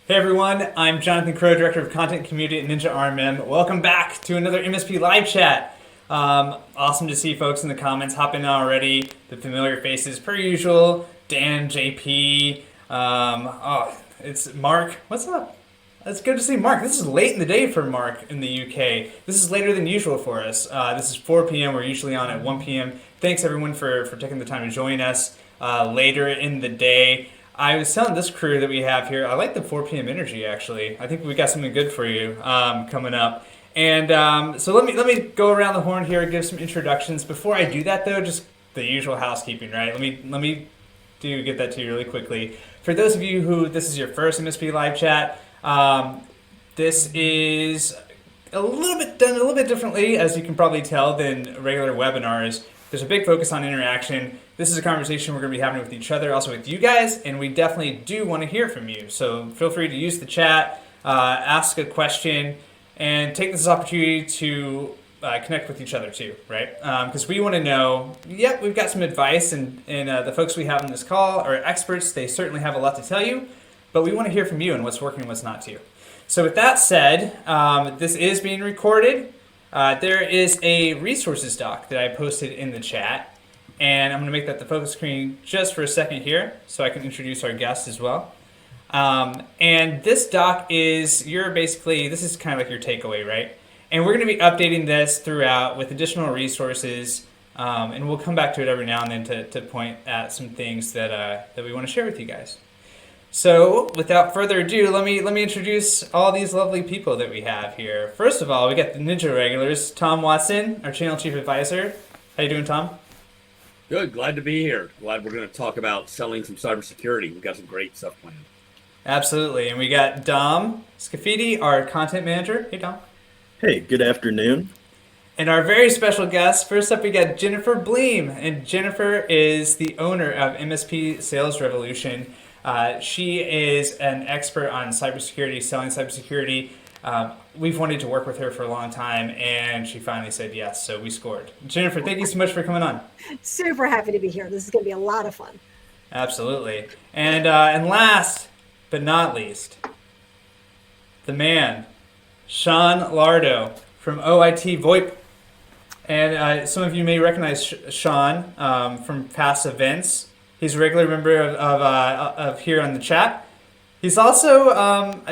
Hey everyone, I'm Jonathan Crow, Director of Content Community at Ninja RMM. Welcome back to another MSP live chat. Awesome to see folks in the comments hopping in already. The familiar faces per usual. Dan, JP, it's Mark. What's up? It's good to see Mark. This is late in the day for Mark in the UK. This is later than usual for us. This is 4 p.m. We're usually on at 1 p.m. Thanks everyone for taking the time to join us later in the day. I was telling this crew that we have here, I like the 4 p.m. energy actually. I think we got something good for you coming up. And so let me go around the horn here and give some introductions. Before I do that though, just the usual housekeeping, right? Let me get that to you really quickly. For those of you who this is your first MSP live chat, this is a little bit differently, as you can probably tell, than regular webinars. There's a big focus on interaction. This is a conversation we're going to be having with each other, also with you guys, and we definitely do want to hear from you. So feel free to use the chat, ask a question, and take this opportunity to connect with each other too, right? Because we want to know, yep, we've got some advice, and the folks we have on this call are experts. They certainly have a lot to tell you, but we want to hear from you and what's working and what's not too. So with that said, this is being recorded. There is a resources doc that I posted in the chat, and I'm going to make that the focus screen just for a second here so I can introduce our guest as well. And this doc is this is kind of like your takeaway, right? And we're going to be updating this throughout with additional resources, and we'll come back to it every now and then to point at some things that we want to share with you guys. So, without further ado, let me introduce all these lovely people that we have here. First of all, we got the Ninja regulars, Tom Watson, our channel chief advisor. How you doing, Tom? Good, glad to be here. Glad we're going to talk about selling some cybersecurity. We've got some great stuff planned. Absolutely, and we got Dom Scafidi, our content manager. Hey, Dom. Hey, good afternoon. And our very special guest, first up we got Jennifer Bleem, and Jennifer is the owner of MSP Sales Revolution. She is an expert on cybersecurity, selling cybersecurity. We've wanted to work with her for a long time, and she finally said yes, so we scored. Jennifer, thank you so much for coming on. Super happy to be here. This is going to be a lot of fun. Absolutely. And last but not least, the man, Sean Lardo from OIT VoIP. And some of you may recognize Sean from past events. He's a regular member of here on the chat. He's also,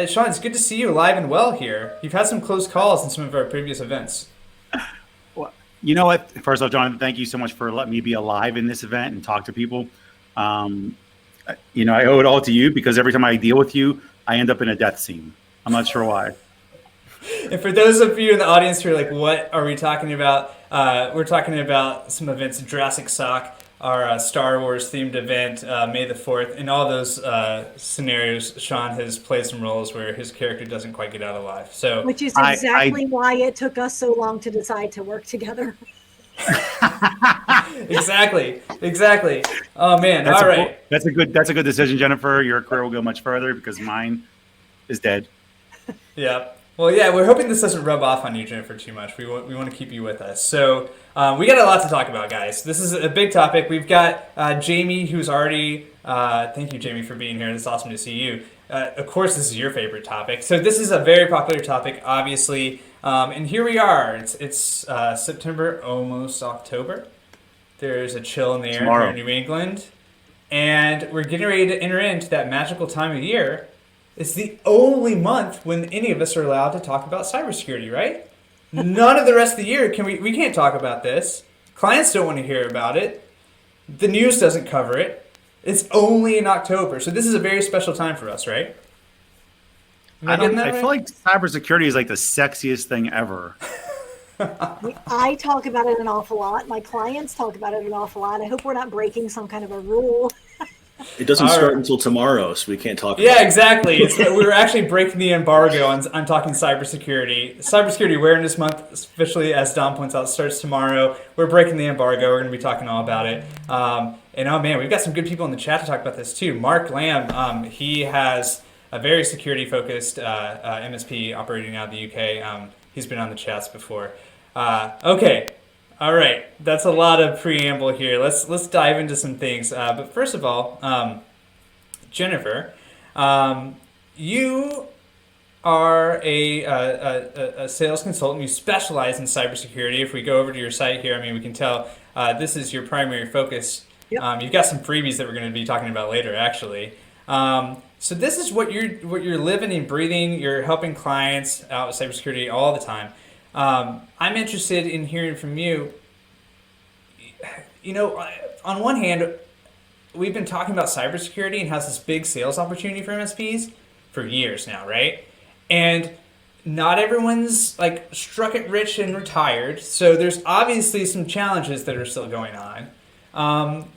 Sean, it's good to see you alive and well here. You've had some close calls in some of our previous events. Well, you know what? First off, Jonathan, thank you so much for letting me be alive in this event and talk to people. I owe it all to you because every time I deal with you, I end up in a death scene. I'm not sure why. And for those of you in the audience who are like, what are we talking about? We're talking about some events, Jurassic Sock, our Star Wars themed event, May the 4th. In all those scenarios, Sean has played some roles where his character doesn't quite get out alive. So, which is exactly why it took us so long to decide to work together. Exactly. Oh man, That's a good decision, Jennifer. Your career will go much further because mine is dead. Yeah. Well, yeah, we're hoping this doesn't rub off on you, Jennifer, too much. We want to keep you with us. So we got a lot to talk about, guys. This is a big topic. We've got Jamie, who's already... thank you, Jamie, for being here. It's awesome to see you. Of course, this is your favorite topic. So this is a very popular topic, obviously. And here we are. It's September, almost October. There's a chill in the air here in New England. And we're getting ready to enter into that magical time of year. It's the only month when any of us are allowed to talk about cybersecurity, right? None of the rest of the year we can't talk about this. Clients don't want to hear about it. The news doesn't cover it. It's only in October. So this is a very special time for us, right? I feel like cybersecurity is like the sexiest thing ever. I talk about it an awful lot. My clients talk about it an awful lot. I hope we're not breaking some kind of a rule. It doesn't start until tomorrow, so we can't talk about it. Yeah, exactly. We were actually breaking the embargo on talking cybersecurity. Cybersecurity Awareness Month, officially, as Dom points out, starts tomorrow. We're breaking the embargo. We're going to be talking all about it. And oh man, we've got some good people in the chat to talk about this too. Mark Lamb, he has a very security-focused MSP operating out of the UK. He's been on the chats before. Okay. All right, that's a lot of preamble here. Let's dive into some things. But first of all, Jennifer, you are a sales consultant. You specialize in cybersecurity. If we go over to your site here, I mean, we can tell this is your primary focus. Yep. You've got some freebies that we're going to be talking about later, actually. So this is what you're living and breathing. You're helping clients out with cybersecurity all the time. I'm interested in hearing from you. You know, on one hand, we've been talking about cybersecurity and has this big sales opportunity for MSPs for years now, right? And not everyone's like struck it rich and retired, so there's obviously some challenges that are still going on.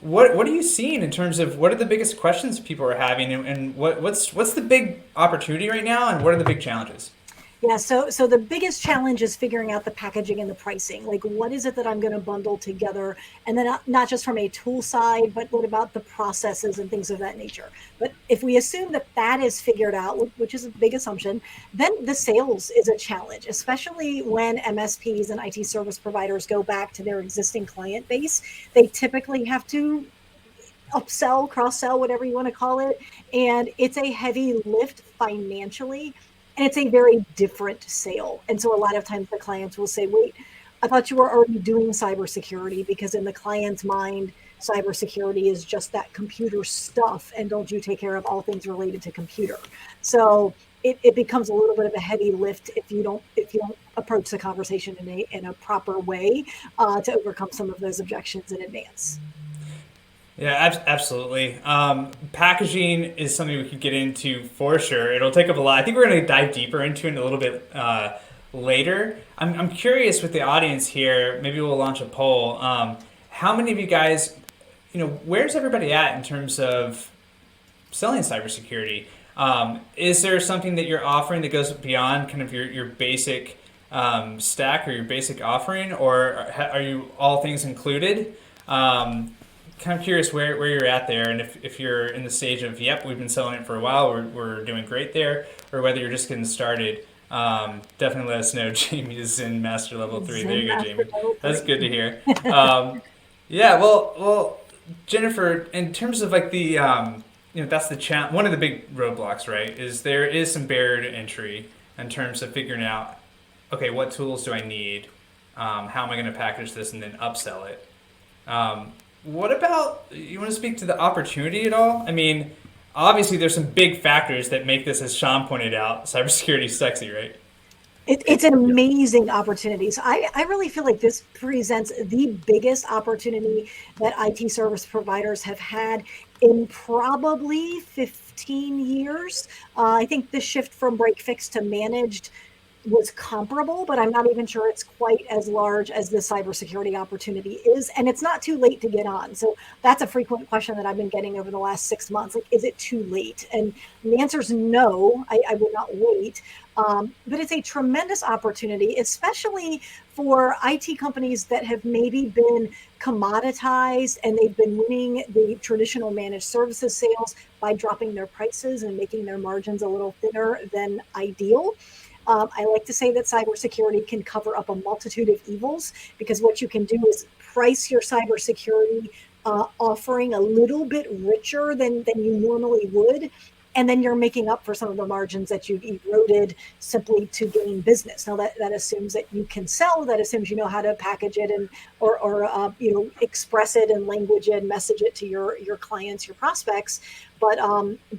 What are you seeing in terms of what are the biggest questions people are having, and what's the big opportunity right now, and what are the big challenges? Yeah, so the biggest challenge is figuring out the packaging and the pricing. Like, what is it that I'm going to bundle together? And then not just from a tool side, but what about the processes and things of that nature? But if we assume that that is figured out, which is a big assumption, then the sales is a challenge, especially when MSPs and IT service providers go back to their existing client base. They typically have to upsell, cross sell, whatever you want to call it. And it's a heavy lift financially. And it's a very different sale. And so a lot of times the clients will say, wait, I thought you were already doing cybersecurity, because in the client's mind, cybersecurity is just that computer stuff. And don't you take care of all things related to computer? So it becomes a little bit of a heavy lift if you don't approach the conversation in a proper way to overcome some of those objections in advance. Yeah, absolutely. Packaging is something we could get into for sure. It'll take up a lot. I think we're going to dive deeper into it a little bit later. I'm curious with the audience here. Maybe we'll launch a poll. How many of you guys, where's everybody at in terms of selling cybersecurity? Is there something that you're offering that goes beyond kind of your basic stack or your basic offering, or are you all things included? Kind of curious where you're at there, and if you're in the stage of, yep, we've been selling it for a while, we're doing great there, or whether you're just getting started. Definitely let us know. Jamie is in Master Level 3. There you go, Jamie. That's good to hear. Yeah, well, Jennifer, in terms of like the, that's the one of the big roadblocks, right, is there is some barrier to entry in terms of figuring out, okay, what tools do I need? How am I going to package this and then upsell it? What about, you want to speak to the opportunity at all? I mean, obviously there's some big factors that make this, as Sean pointed out, cybersecurity sexy, right? It's an amazing opportunity. So I really feel like this presents the biggest opportunity that IT service providers have had in probably 15 years. I think the shift from break fix to managed was comparable, but I'm not even sure it's quite as large as the cybersecurity opportunity is. And it's not too late to get on. So that's a frequent question that I've been getting over the last 6 months. Like, is it too late? And the answer is no, I would not wait. But it's a tremendous opportunity, especially for IT companies that have maybe been commoditized and they've been winning the traditional managed services sales by dropping their prices and making their margins a little thinner than ideal. I like to say that cybersecurity can cover up a multitude of evils, because what you can do is price your cybersecurity offering a little bit richer than you normally would. And then you're making up for some of the margins that you've eroded simply to gain business. Now that assumes that you can sell, that assumes you know how to package it and or express it and language it and message it to your clients, your prospects. But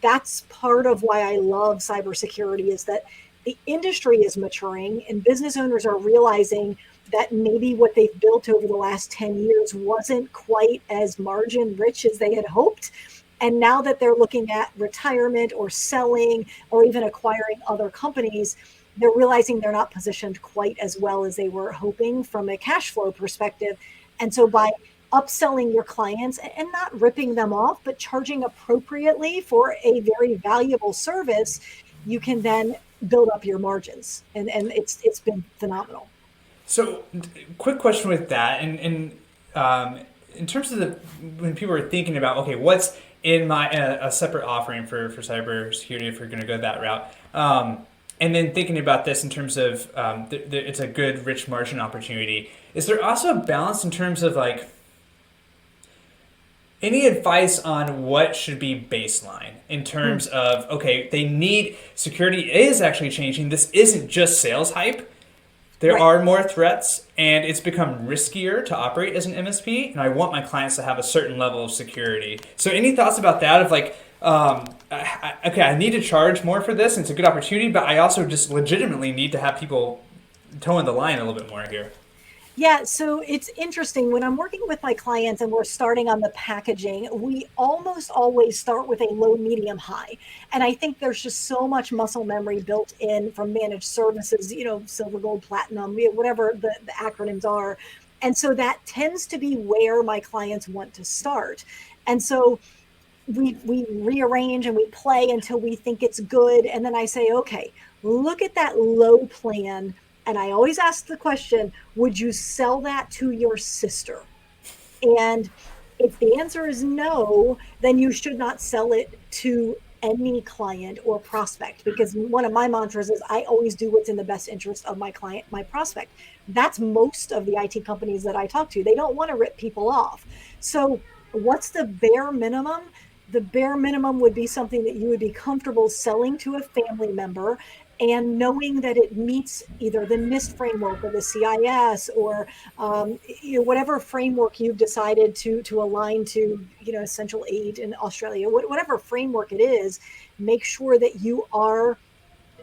that's part of why I love cybersecurity, is that the industry is maturing and business owners are realizing that maybe what they've built over the last 10 years wasn't quite as margin rich as they had hoped. And now that they're looking at retirement or selling or even acquiring other companies, they're realizing they're not positioned quite as well as they were hoping from a cash flow perspective. And so by upselling your clients and not ripping them off, but charging appropriately for a very valuable service, you can then build up your margins. And it's been phenomenal. So quick question with that. And in terms of when people are thinking about, okay, what's in my a separate offering for cybersecurity if we're going to go that route, and then thinking about this in terms of it's a good rich margin opportunity, is there also a balance in terms of like Any advice on what should be baseline in terms of, okay, they need security is actually changing. This isn't just sales hype. There Right. are more threats, and it's become riskier to operate as an MSP, and I want my clients to have a certain level of security. So any thoughts about that of like, okay, I need to charge more for this, and it's a good opportunity, but I also just legitimately need to have people toeing the line a little bit more here. Yeah, so it's interesting when I'm working with my clients and we're starting on the packaging, we almost always start with a low, medium, high. And I think there's just so much muscle memory built in from managed services, silver, gold, platinum, whatever the acronyms are. And so that tends to be where my clients want to start. And so we rearrange and we play until we think it's good. And then I say, okay, look at that low plan. And I always ask the question, would you sell that to your sister? And if the answer is no, then you should not sell it to any client or prospect, because one of my mantras is I always do what's in the best interest of my client, my prospect. That's most of the IT companies that I talk to. They don't want to rip people off. So what's the bare minimum? The bare minimum would be something that you would be comfortable selling to a family member, and knowing that it meets either the NIST framework or the CIS or whatever framework you've decided to align to, essential aid in Australia, whatever framework it is, make sure that you are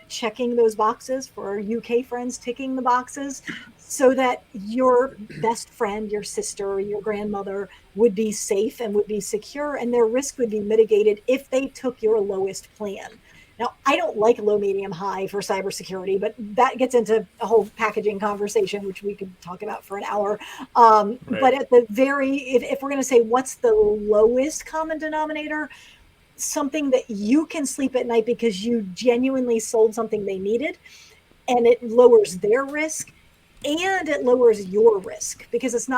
checking those boxes, for our UK friends, ticking the boxes, so that your best friend, your sister, your grandmother would be safe and would be secure, and their risk would be mitigated if they took your lowest plan. Now, I don't like low, medium, high for cybersecurity, but that gets into a whole packaging conversation, which we could talk about for an hour. Right. But at the if we're going to say what's the lowest common denominator, something that you can sleep at night because you genuinely sold something they needed, and it lowers their risk and it lowers your risk, because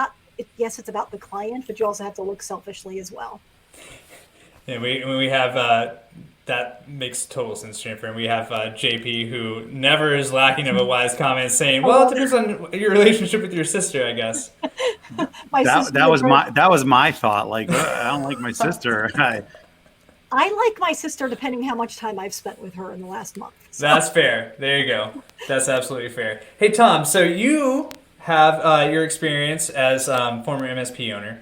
yes, it's about the client, but you also have to look selfishly as well. Yeah, we have that makes total sense, Jennifer. And we have JP, who never is lacking of a wise comment, saying, "Well, it depends on your relationship with your sister, I guess." That was my thought. Like, I don't like my sister. I like my sister depending how much time I've spent with her in the last month. So. That's fair. There you go. That's absolutely fair. Hey, Tom, so you have your experience as former MSP owner.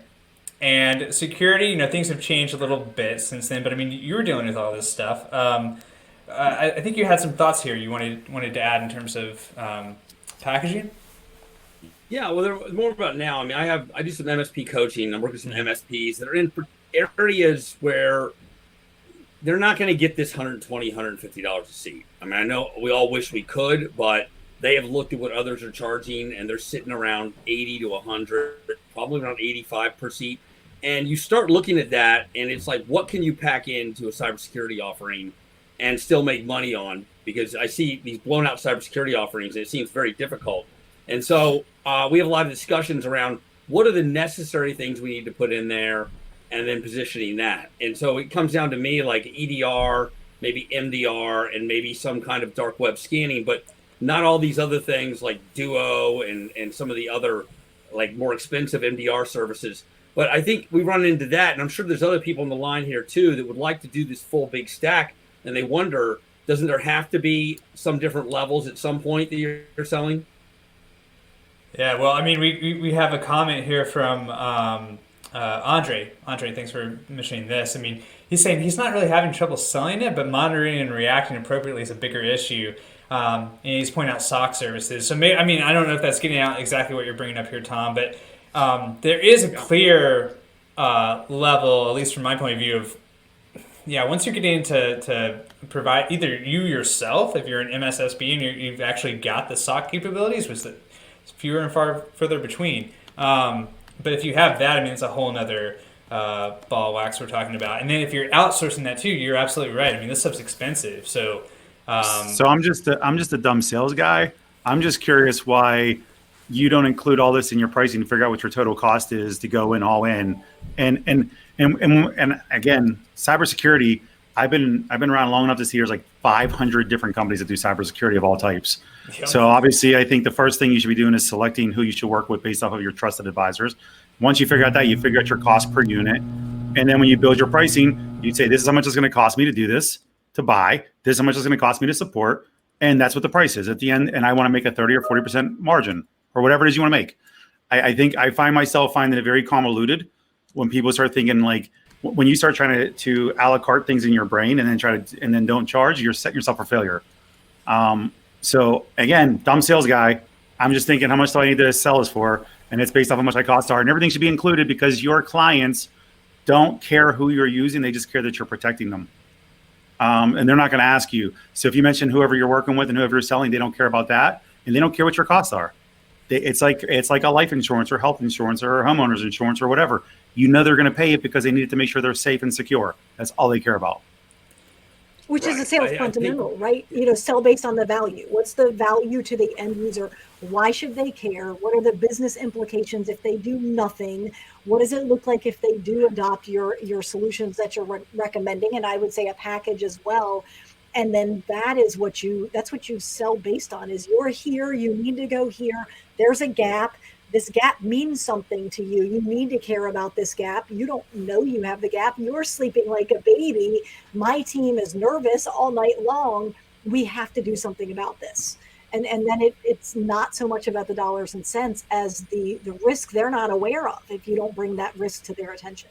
And security, things have changed a little bit since then, but I mean, you were dealing with all this stuff. I think you had some thoughts here you wanted to add in terms of packaging. Yeah, well, they're more about now. I mean, I do some MSP coaching. I'm working with some MSPs that are in areas where they're not going to get this $120, $150 a seat. I mean, I know we all wish we could, but they have looked at what others are charging, and they're sitting around 80 to 100, probably around 85 per seat. And you start looking at that, and it's like, what can you pack into a cybersecurity offering and still make money on? Because I see these blown out cybersecurity offerings, and it seems very difficult. And so we have a lot of discussions around what are the necessary things we need to put in there, and then positioning that. And so it comes down to me like EDR, maybe MDR, and maybe some kind of dark web scanning, but not all these other things like Duo and some of the other like more expensive MDR services. But I think we run into that, and I'm sure there's other people on the line here too that would like to do this full big stack, and they wonder, doesn't there have to be some different levels at some point that you're selling? Yeah, well, I mean, we have a comment here from Andre. Andre, thanks for mentioning this. I mean, he's saying he's not really having trouble selling it, but monitoring and reacting appropriately is a bigger issue. And he's pointing out SOC services. So, I don't know if that's getting out exactly what you're bringing up here, Tom, but there is a clear level, at least from my point of view, of, once you're getting to provide either you yourself, if you're an MSSP and you've actually got the SOC capabilities, which is fewer and further between. But if you have that, I mean, it's a whole nother ball of wax we're talking about. And then if you're outsourcing that too, you're absolutely right. I mean, this stuff's expensive. So I'm just a dumb sales guy. I'm just curious why you don't include all this in your pricing to figure out what your total cost is to go in all in. And again, cybersecurity, I've been around long enough to see there's like 500 different companies that do cybersecurity of all types. Yep. So obviously, I think the first thing you should be doing is selecting who you should work with based off of your trusted advisors. Once you figure out that, you figure out your cost per unit. And then when you build your pricing, you'd say, this is how much it's going to cost me to do this, to buy. This is how much it's going to cost me to support. And that's what the price is at the end. And I want to make a 30 or 40% margin or whatever it is you want to make. I think I find myself finding it very convoluted when people start thinking like, when you start trying to a la carte things in your brain and then don't charge, you're setting yourself for failure. So again, dumb sales guy, I'm just thinking, how much do I need to sell this for? And it's based off how much my costs are, and everything should be included because your clients don't care who you're using. They just care that you're protecting them. And they're not going to ask you. So if you mention whoever you're working with and whoever you're selling, they don't care about that. And they don't care what your costs are. It's like a life insurance or health insurance or homeowners insurance or whatever. You know they're going to pay it because they need to make sure they're safe and secure. That's all they care about. Which is a sales fundamental, right? Sell based on the value. What's the value to the end user? Why should they care? What are the business implications if they do nothing? What does it look like if they do adopt your solutions that you're recommending? And I would say a package as well. And then that's what you sell based on is you're here, you need to go here. There's a gap. This gap means something to you. You need to care about this gap. You don't know you have the gap. You're sleeping like a baby. My team is nervous all night long. We have to do something about this. And then it's not so much about the dollars and cents as the risk they're not aware of if you don't bring that risk to their attention.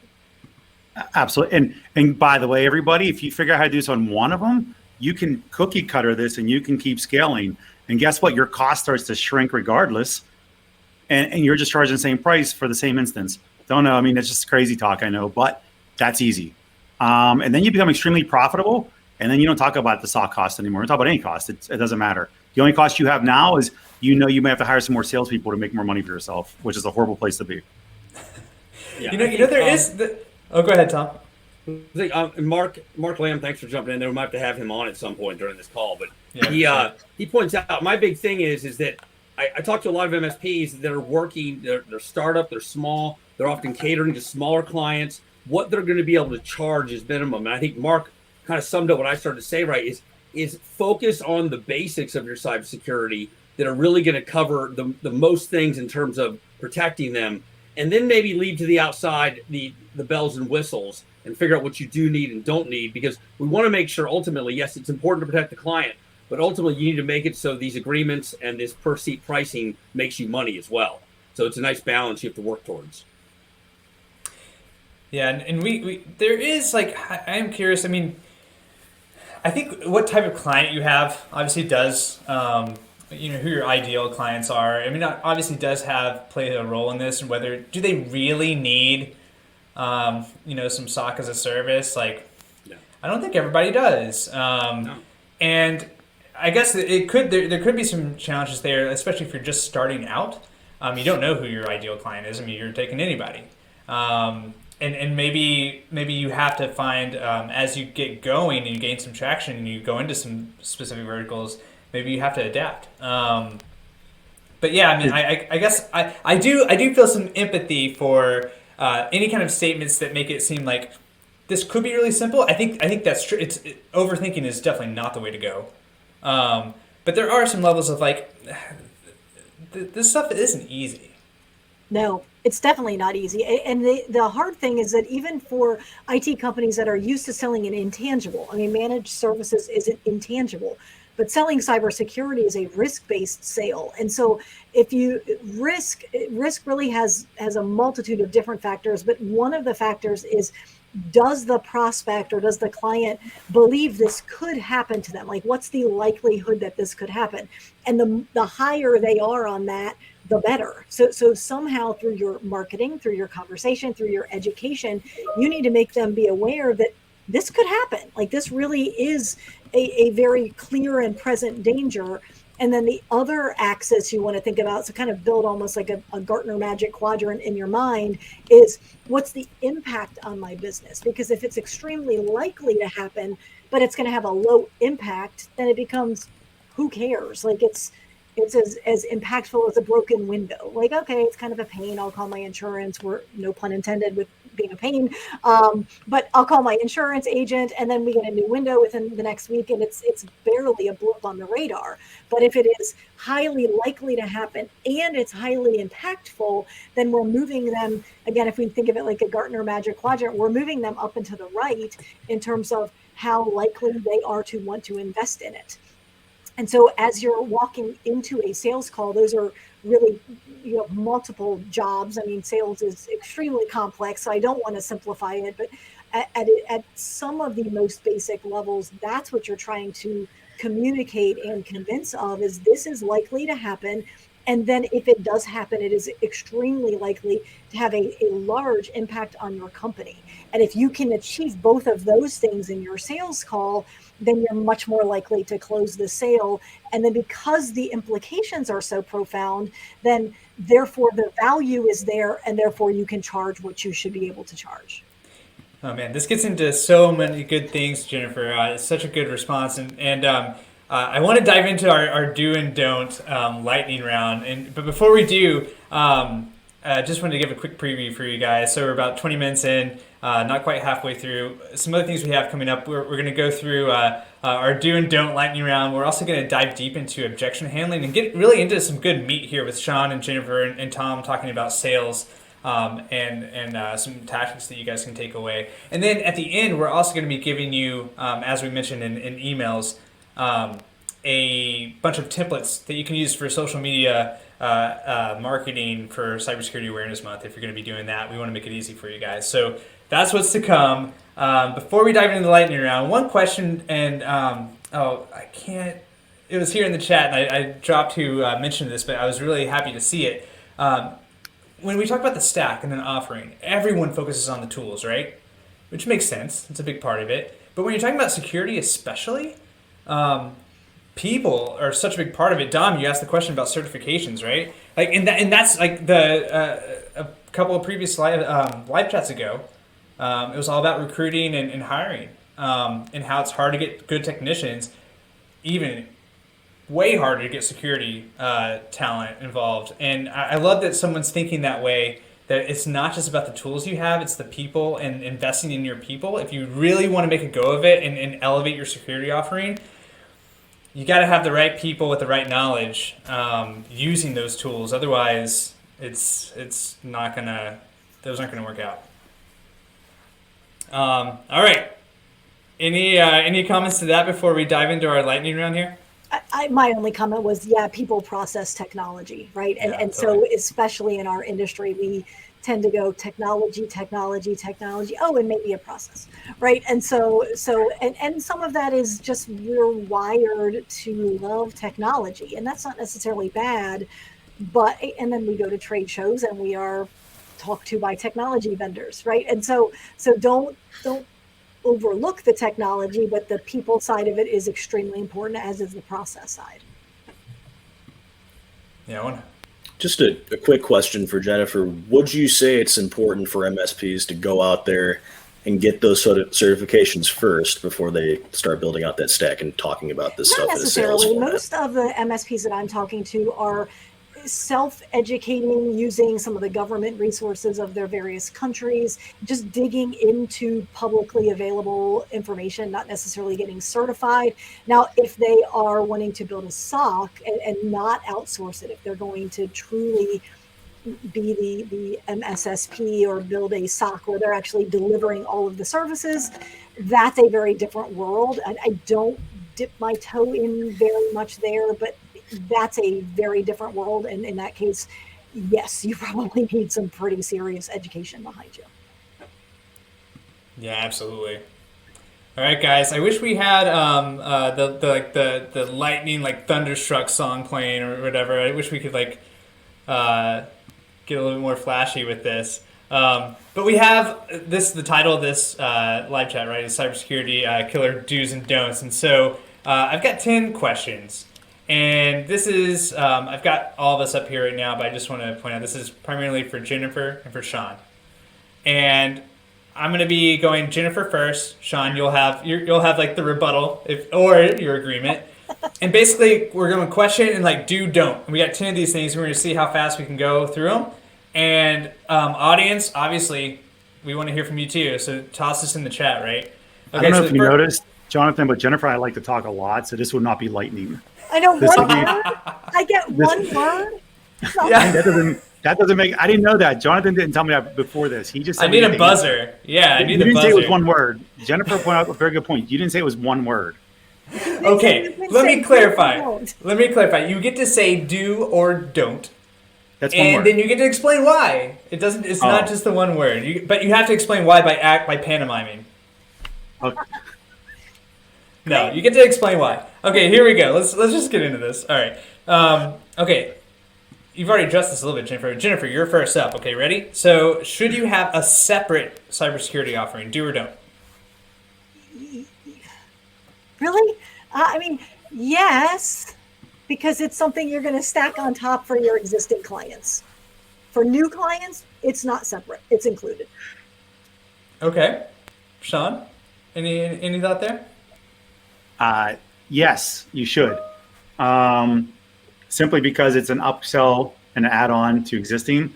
Absolutely. And by the way, everybody, if you figure out how to do this on one of them, you can cookie cutter this and you can keep scaling. And guess what? Your cost starts to shrink regardless. And you're just charging the same price for the same instance. Don't know. I mean, it's just crazy talk, I know, but that's easy. And then you become extremely profitable. And then you don't talk about the sock cost anymore. You talk about any cost. It doesn't matter. The only cost you have now is, you may have to hire some more salespeople to make more money for yourself, which is a horrible place to be. Yeah, there is the. Oh, go ahead, Tom. I think, Mark Lamb, thanks for jumping in there. We might have to have him on at some point during this call, but he points out my big thing is that I talk to a lot of MSPs that are working. They're startup. They're small. They're often catering to smaller clients. What they're going to be able to charge is minimum. And I think Mark kind of summed up what I started to say. Right, is focus on the basics of your cybersecurity that are really going to cover the most things in terms of protecting them, and then maybe leave to the outside the bells and whistles and figure out what you do need and don't need, because we want to make sure ultimately, yes, it's important to protect the client, but ultimately you need to make it so these agreements and this per seat pricing makes you money as well. So it's a nice balance you have to work towards. Yeah, and we there is I am curious. I mean, I think what type of client you have obviously does, who your ideal clients are. I mean, obviously does play a role in this, and whether do they really need, some SOC as a service? No. I don't think everybody does. No. And I guess there could be some challenges there, especially if you're just starting out. You don't know who your ideal client is. I mean, you're taking anybody. And maybe you have to find, as you get going and you gain some traction and you go into some specific verticals, maybe you have to adapt. But yeah, I mean, I guess I do feel some empathy for any kind of statements that make it seem like this could be really simple. I think that's true. Overthinking is definitely not the way to go. But there are some levels of this stuff isn't easy. No, it's definitely not easy. And the hard thing is that even for IT companies that are used to selling an intangible, I mean, managed services isn't intangible, but selling cybersecurity is a risk-based sale. And so if you risk really has a multitude of different factors, but one of the factors is, does the prospect or does the client believe this could happen to them? Like, what's the likelihood that this could happen? And the higher they are on that, the better. So somehow through your marketing, through your conversation, through your education, you need to make them be aware that this could happen. Like, this really is a very clear and present danger. And then the other axis you want to think about, so kind of build almost like a Gartner magic quadrant in your mind, is what's the impact on my business? Because if it's extremely likely to happen, but it's going to have a low impact, then it becomes, who cares? Like, it's as impactful as a broken window. Like, okay, it's kind of a pain. I'll call my insurance. We're, no pun intended, with being a pain. But I'll call my insurance agent, and then we get a new window within the next week, and it's barely a blip on the radar. But if it is highly likely to happen and it's highly impactful, then we're moving them, again, if we think of it like a Gartner Magic Quadrant, we're moving them up and to the right in terms of how likely they are to want to invest in it. And so as you're walking into a sales call, those are really, multiple jobs. I mean, sales is extremely complex, so I don't want to simplify it, but at some of the most basic levels, that's what you're trying to communicate and convince of, is this is likely to happen. And then if it does happen, it is extremely likely to have a large impact on your company. And if you can achieve both of those things in your sales call, then you're much more likely to close the sale. And then because the implications are so profound, then therefore the value is there, and therefore you can charge what you should be able to charge. Oh man, this gets into so many good things, Jennifer. It's such a good response, and I want to dive into our do and don't lightning round. But before we do, just wanted to give a quick preview for you guys. So we're about 20 minutes in, not quite halfway through. Some other things we have coming up. We're going to go through our do and don't lightning round. We're also going to dive deep into objection handling and get really into some good meat here with Sean and Jennifer and Tom talking about sales. And some tactics that you guys can take away. And then at the end, we're also going to be giving you, as we mentioned in emails, a bunch of templates that you can use for social media marketing for Cybersecurity Awareness Month. If you're going to be doing that, we want to make it easy for you guys. So that's what's to come. Before we dive into the lightning round, one question, and I can't, it was here in the chat, and I dropped who mentioned this, but I was really happy to see it. When we talk about the stack and an offering, everyone focuses on the tools, right? Which makes sense. It's a big part of it. But when you're talking about security especially, people are such a big part of it. Dom, you asked the question about certifications, right? Like, and that's like a couple of previous live chats ago. It was all about recruiting and hiring, and how it's hard to get good technicians, even way harder to get security talent involved. And I love that someone's thinking that way, that it's not just about the tools you have, it's the people and investing in your people. If you really want to make a go of it and elevate your security offering, you got to have the right people with the right knowledge using those tools. Otherwise, it's not gonna, those aren't gonna work out. All right. Any comments to that before we dive into our lightning round here? My only comment was, people process technology, right? And totally. So especially in our industry, we tend to go technology. Oh, and maybe a process, right? And so some of that is just, we're wired to love technology, and that's not necessarily bad. But, and then we go to trade shows and we are talked to by technology vendors, right? And so don't overlook the technology, but the people side of it is extremely important, as is the process side. Yeah. Just a quick question for Jennifer. Would you say it's important for MSPs to go out there and get those sort of certifications first before they start building out that stack and talking about this stuff in a sales format? Most of the MSPs that I'm talking to are self-educating, using some of the government resources of their various countries, just digging into publicly available information, not necessarily getting certified. Now, if they are wanting to build a SOC and not outsource it, if they're going to truly be the MSSP or build a SOC where they're actually delivering all of the services, that's a very different world. I don't dip my toe in very much there, but that's a very different world. And in that case, yes, you probably need some pretty serious education behind you. Yeah, absolutely. All right, guys. I wish we had the lightning, like thunderstruck song playing or whatever. I wish we could get a little bit more flashy with this. But we have this. The title of this live chat, right, is Cybersecurity Killer Do's and Don'ts. And so I've got 10 questions. And this is, I've got all of us up here right now, but I just want to point out this is primarily for Jennifer and for Sean. And I'm going to be going Jennifer first. Sean, you'll have like the rebuttal or your agreement. And basically, we're going to question and like do, don't. And we got 10 of these things. We're going to see how fast we can go through them. And audience, obviously, we want to hear from you too. So toss this in the chat, right? I don't know so if you noticed, Jonathan, but Jennifer, I like to talk a lot, so this would not be lightning. I know This one would be- word. I get one word. Yeah. That doesn't make. I didn't know that. Jonathan didn't tell me that before this. He just. I Said need a anything. buzzer. Yeah, I You need the didn't buzzer. say it was one word. Jennifer pointed out a very good point. You didn't say it was one word. Okay, let me clarify. Let me clarify. You get to say do or don't, That's one and word. then you get to explain why. It doesn't. It's not Oh. just the one word. But you have to explain why by pantomiming. Okay. No, you get to explain why. Okay, here we go. Let's just get into this. All right. Okay. You've already addressed this a little bit, Jennifer. Jennifer, you're first up. Okay, ready? So, should you have a separate cybersecurity offering? Do or don't? Really? I mean, yes, because it's something you're going to stack on top for your existing clients. For new clients, it's not separate. It's included. Okay. Sean, any thought there? Yes, you should. Simply because it's an upsell and an add-on to existing,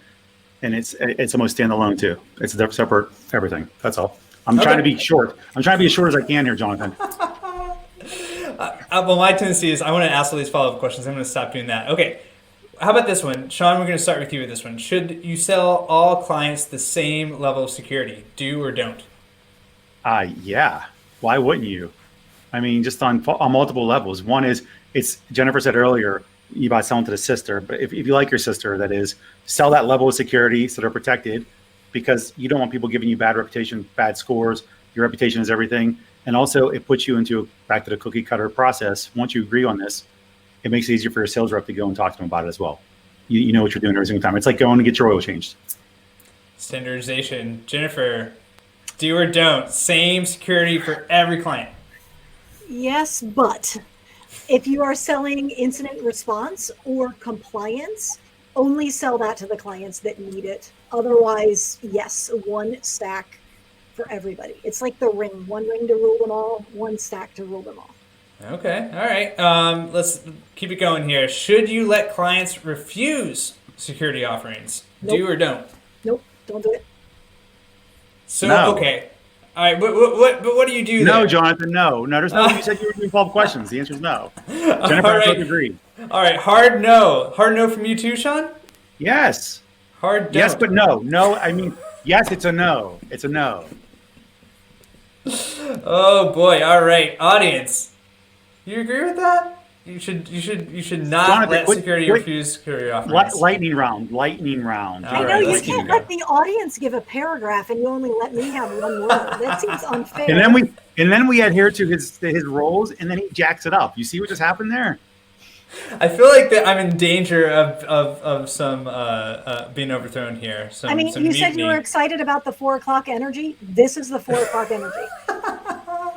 and it's almost standalone too. It's a separate everything. That's all. I'm trying to be short. I'm trying to be as short as I can here, Jonathan. Well, my tendency is I want to ask all these follow-up questions. I'm going to stop doing that. Okay. How about this one? Sean, we're going to start with you with this one. Should you sell all clients the same level of security? Do or don't? Yeah. Why wouldn't you? I mean, just on multiple levels. One is, it's Jennifer said earlier, you about selling to the sister, but if you like your sister, that is, sell that level of security so they're protected, because you don't want people giving you bad reputation, bad scores. Your reputation is everything. And also it puts you into back to the cookie cutter process. Once you agree on this, it makes it easier for your sales rep to go and talk to them about it as well. You know what you're doing every single time. It's like going to get your oil changed. Standardization. Jennifer, do or don't? Same security for every client. Yes, but if you are selling incident response or compliance, only sell that to the clients that need it. Otherwise, yes, one stack for everybody. It's like the ring. One ring to rule them all, one stack to rule them all. Okay. All right. Let's keep it going here. Should you let clients refuse security offerings? Nope. Do or don't? Nope, don't do it. So, No. okay. All right. What do you do No, there? Jonathan, no. No, there's no, you said you were doing 12 questions. The answer is no. Jennifer All and I right. both agree. All right. Hard no. Hard no from you too, Sean? Yes. Hard don't. Yes, but no. No, I mean, yes, it's a no. It's a no. Oh boy! All right, audience, you agree with that? You should not Jonathan, let quit- security quit- refuse security offerings. Lightning round. Lightning round. All I know right, you let's keep can't it going. let the audience give a paragraph and you only let me have one word. That seems unfair. And then we adhere to his roles, and then he jacks it up. You see what just happened there? I feel like that I'm in danger of some being overthrown here. Some, I mean, some you said mutiny. you were excited about the 4 o'clock energy. This is the 4 o'clock energy.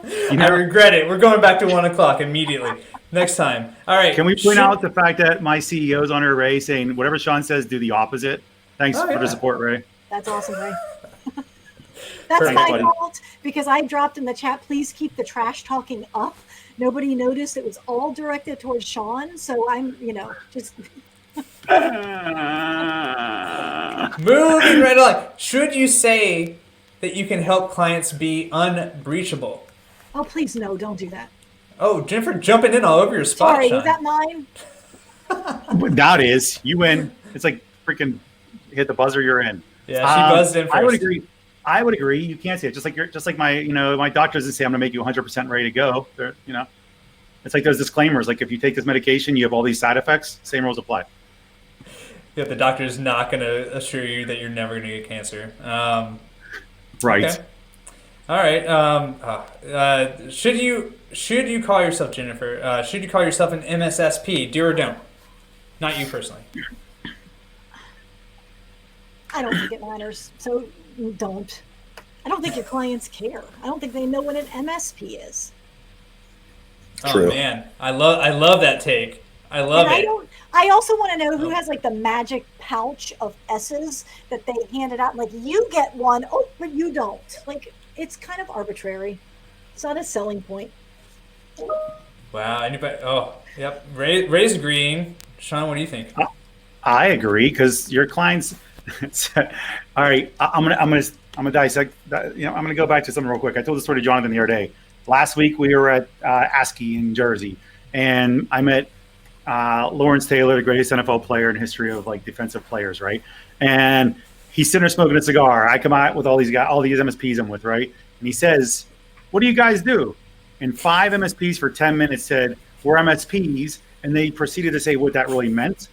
I regret it. We're going back to 1 o'clock immediately. Next time. All right. Can we point out the fact that my CEO's on her, Ray, saying whatever Sean says, do the opposite? Thanks Oh, for yeah. the support, Ray. That's awesome, Ray. That's Perfect, my buddy. fault because I dropped in the chat, please keep the trash talking up. Nobody noticed it was all directed towards Sean. So I'm, just Moving right along. Should you say that you can help clients be unbreachable? oh, please, no, don't do that. Oh, Jennifer jumping in all over your spot, Sorry, Sean. was that mine? That is, you win. It's like freaking hit the buzzer, you're in. Yeah, she buzzed in first. I would agree. You can't say it. Just like my, my doctor doesn't say I'm going to make you 100% ready to go. It's like those disclaimers. Like if you take this medication, you have all these side effects. Same rules apply. Yeah, the doctor is not going to assure you that you're never going to get cancer. Right. Okay. All right. Should you call yourself, Jennifer? Should you call yourself an MSSP? Do or don't? Not you personally. I don't think it matters. So don't. I don't think your clients care. I don't think they know what an MSP is. Oh True. man, I love that take. I love And it. I also want to know who has like the magic pouch of S's that they handed out. Like you get one, oh, but you don't. Like it's kind of arbitrary. It's not a selling point. Wow. Anybody? Oh, yep. Ray's agreeing. Sean, what do you think? I agree because your clients. All right, I'm gonna I'm gonna dissect that. I'm gonna go back to something real quick. I told this story to Jonathan the other day. Last week we were at ASCII in Jersey, and I met Lawrence Taylor, the greatest NFL player in history of like defensive players, right? And he's sitting there smoking a cigar. I come out with all these guys, all these MSPs I'm with, right? And he says, "What do you guys do?" And 5 MSPs for 10 minutes said, "We're MSPs," and they proceeded to say what that really meant.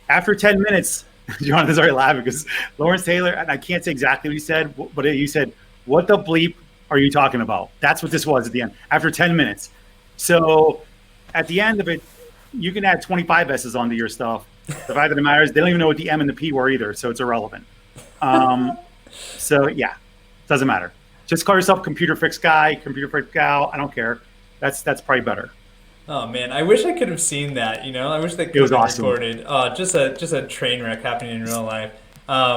After 10 minutes, Jonathan's already laughing because Lawrence Taylor, and I can't say exactly what he said, but he said, "What the bleep are you talking about?" That's what this was at the end, after 10 minutes. So at the end of it, you can add 25 S's onto your stuff. The fact that it matters, they don't even know what the M and the P were either, so it's irrelevant. So yeah, doesn't matter. Just call yourself computer fix guy, computer fix gal. I don't care. That's probably better. Oh man, I wish I could have seen that. I wish that could It was have been awesome. recorded. Just a train wreck happening in real life.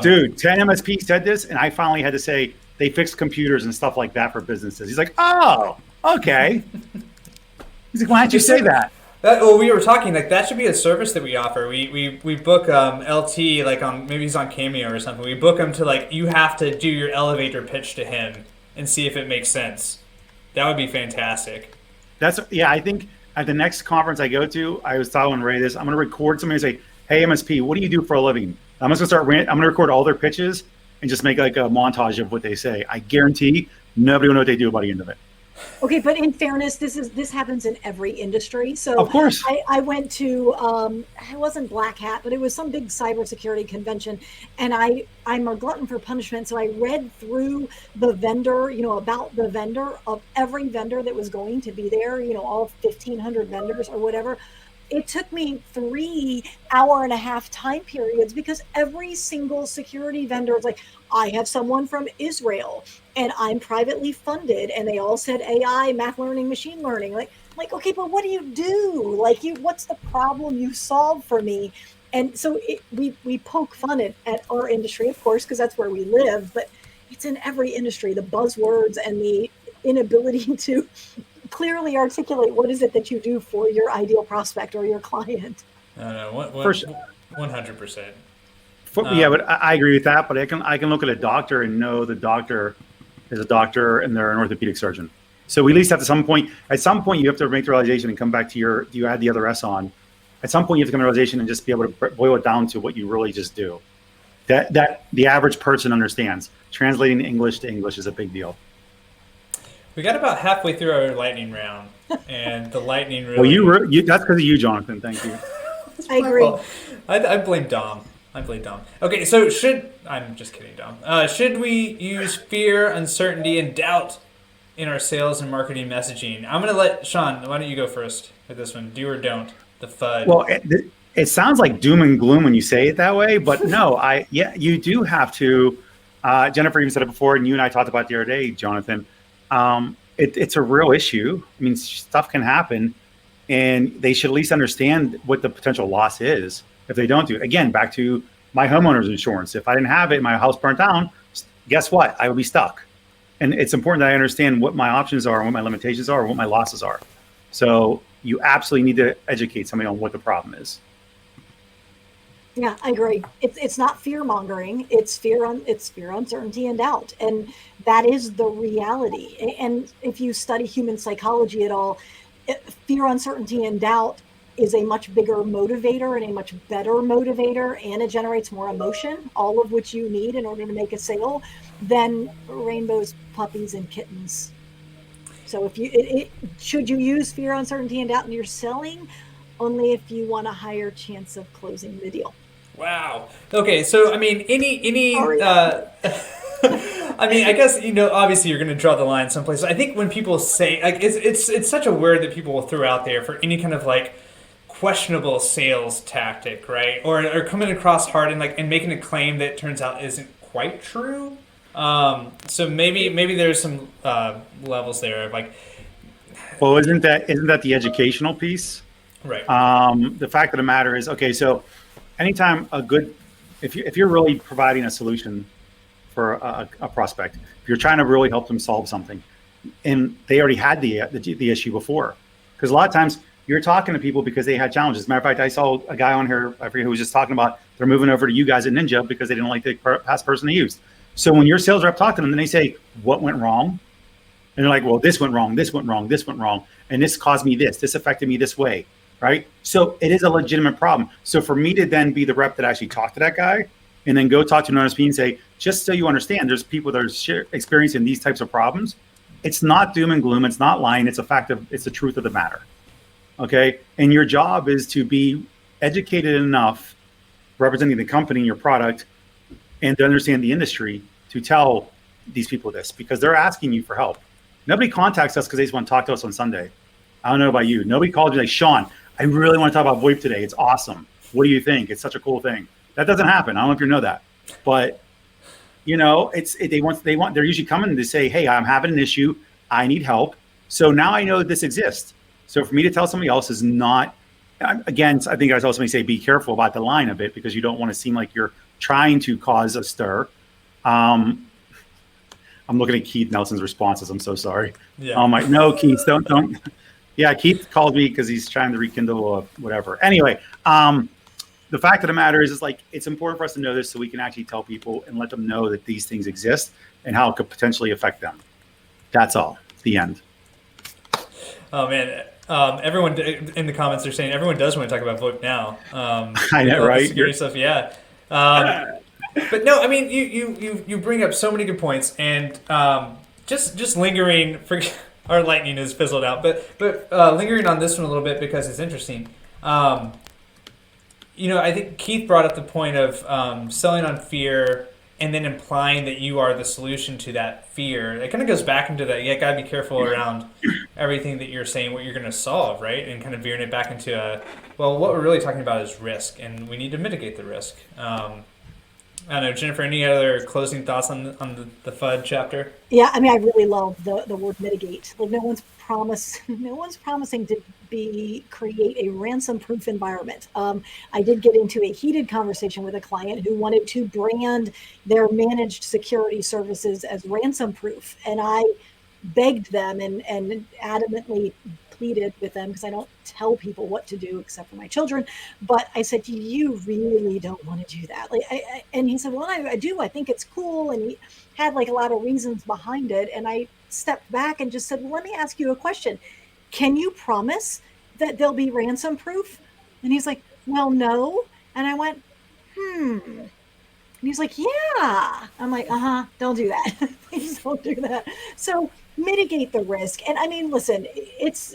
Dude, 10 MSP said this, and I finally had to say they fix computers and stuff like that for businesses. He's like, "Oh, okay." He's like, "Why didn't you say that?" Well, we were talking like that should be a service that we offer. We book LT like on maybe he's on Cameo or something. We book him to like you have to do your elevator pitch to him and see if it makes sense. That would be fantastic. I think at the next conference I go to, I was telling Ray this. I'm going to record somebody and say, "Hey MSP, what do you do for a living?" I'm just going to I'm going to record all their pitches and just make like a montage of what they say. I guarantee nobody will know what they do by the end of it. Okay, but in fairness, this happens in every industry. So of course, I went to it wasn't Black Hat, but it was some big cybersecurity convention, and I'm a glutton for punishment. So I read through the vendor, about the vendor of every vendor that was going to be there, all 1,500 vendors or whatever. It took me 3 hour-and-a-half time periods because every single security vendor is like, "I have someone from Israel and I'm privately funded," and they all said AI, math learning, machine learning. Like, okay, but what do you do? Like, what's the problem you solve for me? And so we poke fun at our industry, of course, because that's where we live. But it's in every industry, the buzzwords and the inability to clearly articulate what is it that you do for your ideal prospect or your client. I don't know. For sure. 100%. Yeah, but I agree with that. But I can look at a doctor and know the doctor is a doctor and they're an orthopedic surgeon. So we at least have to at some point you have to make the realization and come back to you add the other S on. At some point you have to come to the realization and just be able to boil it down to what you really just do. That the average person understands. Translating English to English is a big deal. We got about halfway through our lightning round, and the lightning really... Well, that's because of you, Jonathan. Thank you. I agree. I blame Dom. Okay, so I'm just kidding, Dom. Should we use fear, uncertainty, and doubt in our sales and marketing messaging? I'm going to let Sean, why don't you go first with this one? Do or don't, the FUD. Well, it sounds like doom and gloom when you say it that way, but no, you do have to. Jennifer even said it before, and you and I talked about it the other day, Jonathan. It's a real issue. I mean, stuff can happen, and they should at least understand what the potential loss is if they don't do it. Again, back to my homeowner's insurance. If I didn't have it, my house burnt down, guess what? I would be stuck. And it's important that I understand what my options are and what my limitations are and what my losses are. So you absolutely need to educate somebody on what the problem is. Yeah, I agree. It's not fear mongering. It's fear, uncertainty, and doubt, and that is the reality. And if you study human psychology at all, fear, uncertainty, and doubt is a much bigger motivator and a much better motivator, and it generates more emotion, all of which you need in order to make a sale, than rainbows, puppies, and kittens. So if should you use fear, uncertainty, and doubt in your selling? Only if you want a higher chance of closing the deal. Wow. Okay, so I mean, I mean, I guess obviously you're going to draw the line someplace. I think when people say like it's such a word that people will throw out there for any kind of like questionable sales tactic, right? Or coming across hard and making a claim that turns out isn't quite true. So maybe there's some levels there of like. Well, isn't that the educational piece? Right. The fact of the matter is, okay, so anytime if you're really providing a solution for a prospect, if you're trying to really help them solve something, and they already had the issue before, because a lot of times you're talking to people because they had challenges. As a matter of fact, I saw a guy on here, I forget who was just talking about they're moving over to you guys at Ninja because they didn't like the past person they used. So when your sales rep talk to them, then they say, what went wrong? And they're like, well, this went wrong, this went wrong, this went wrong. And this caused me this affected me this way, right? So it is a legitimate problem. So for me to then be the rep that actually talked to that guy and then go talk to an MSP and say, just so you understand, there's people that are experiencing these types of problems. It's not doom and gloom. It's not lying. It's it's the truth of the matter. Okay. And your job is to be educated enough representing the company and your product and to understand the industry to tell these people this, because they're asking you for help. Nobody contacts us because they just want to talk to us on Sunday. I don't know about you. Nobody called you like, Sean, I really want to talk about VoIP today. It's awesome. What do you think? It's such a cool thing. That doesn't happen. I don't know if you know that, but you know, they're usually coming to say, hey, I'm having an issue. I need help. So now I know that this exists. So for me to tell somebody else is not, again, I think I was also going to say, be careful about the line of it, because you don't want to seem like you're trying to cause a stir. I'm looking at Keith Nelson's responses. I'm so sorry. Yeah. I'm like, no, Keith, don't. Yeah, Keith called me because he's trying to rekindle whatever. Anyway, the fact of the matter is like, it's important for us to know this so we can actually tell people and let them know that these things exist and how it could potentially affect them. That's all. The end. Oh man, everyone in the comments are saying everyone does want to talk about VoIP now. I know, right? Security stuff, yeah. But no, I mean, you bring up so many good points, and just lingering. Our lightning has fizzled out, but lingering on this one a little bit because it's interesting. You know, I think Keith brought up the point of selling on fear and then implying that you are the solution to that fear. It kind of goes back into that. You got to be careful around everything that you're saying, what you're going to solve, right? And kind of veering it back into, well, what we're really talking about is risk, and we need to mitigate the risk. I don't know, Jennifer, any other closing thoughts on the FUD chapter? Yeah, I mean, I really love the word mitigate. Like, no one's promising to create a ransom-proof environment. I did get into a heated conversation with a client who wanted to brand their managed security services as ransom-proof, and I begged them and adamantly pleaded with them, because I don't tell people what to do except for my children. But I said, you really don't want to do that. Like, and he said, well, I do. I think it's cool. And he had like a lot of reasons behind it. And I stepped back and just said, well, let me ask you a question. Can you promise that they'll be ransom proof? And he's like, well, no. And I went, And he's like, yeah. I'm like, don't do that. Please don't do that. So mitigate the risk. And I mean, listen,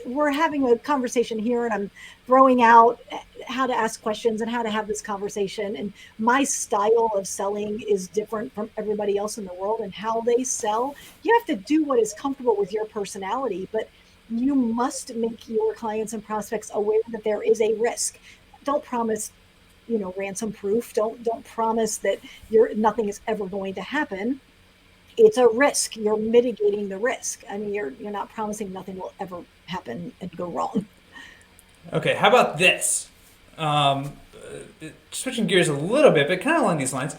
we're having a conversation here, and I'm throwing out how to ask questions and how to have this conversation. And my style of selling is different from everybody else in the world, and how they sell. You have to do what is comfortable with your personality, but you must make your clients and prospects aware that there is a risk. Don't promise, ransom proof. Don't promise that nothing is ever going to happen. It's a risk. You're mitigating the risk. I mean, you're not promising nothing will ever happen and go wrong. Okay, how about this? Switching gears a little bit, but kind of along these lines.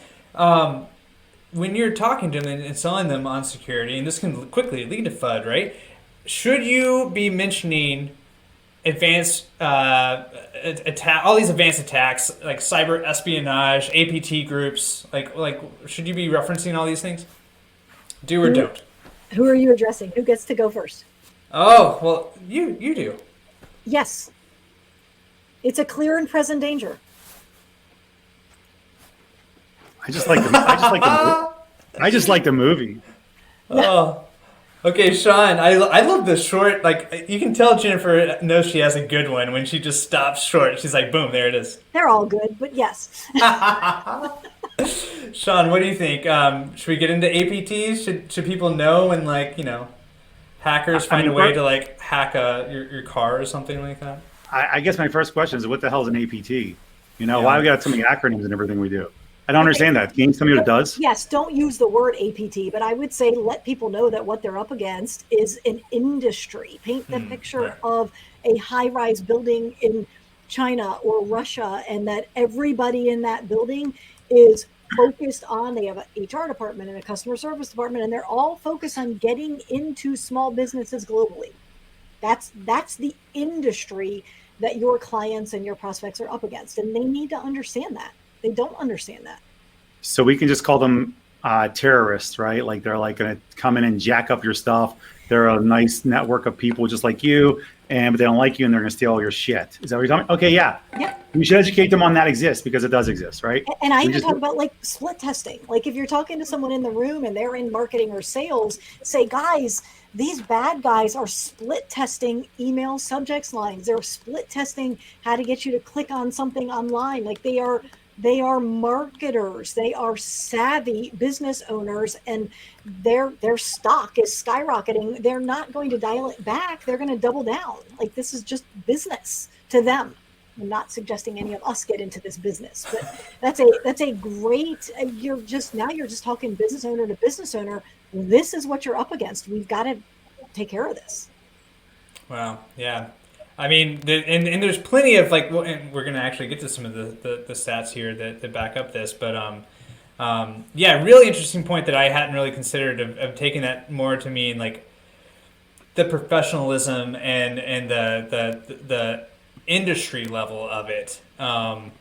When you're talking to them and selling them on security, and this can quickly lead to FUD, right? Should you be mentioning advanced all these advanced attacks like cyber espionage, APT groups? Like, should you be referencing all these things? Do or don't? Who are you addressing? Who gets to go first? Oh, well, you do. Yes. It's a clear and present danger. I just like the movie. Oh. Okay, Sean, I love the short, like, you can tell Jennifer knows she has a good one when she just stops short. She's like, boom, there it is. They're all good, but yes. Sean, what do you think? Should we get into APTs? Should people know when, like, hackers find a way to, like, hack your car or something like that? I guess my first question is, what the hell is an APT? Why we got so many acronyms in everything we do? I don't understand that. Can you tell me what it does? Yes, don't use the word APT, but I would say let people know that what they're up against is an industry. Paint the picture of a high-rise building in China or Russia, and that everybody in that building is focused on, they have an HR department and a customer service department, and they're all focused on getting into small businesses globally. That's the industry that your clients and your prospects are up against, and they need to understand that. They don't understand that. So we can just call them terrorists, right? Like they're like going to come in and jack up your stuff. They're a nice network of people just like you, but they don't like you and they're going to steal all your shit. Is that what you're talking about? Okay, yeah. Yep. We should educate them on that exists because it does exist, right? And I We even just- talk about like split testing. Like if you're talking to someone in the room and they're in marketing or sales, say, guys, these bad guys are split testing email subjects lines. They're split testing how to get you to click on something online. Like they are marketers. They are savvy business owners, and their stock is skyrocketing. They're not going to dial it back. They're going to double down. Like this is just business to them. I'm not suggesting any of us get into this business, but that's a great. You're just talking business owner to business owner. This is what you're up against. We've got to take care of this. Wow. Yeah. I mean, and there's plenty of like, and we're gonna actually get to some of the stats here that back up this, but yeah, really interesting point that I hadn't really considered of taking that more to mean like the professionalism and the industry level of it, and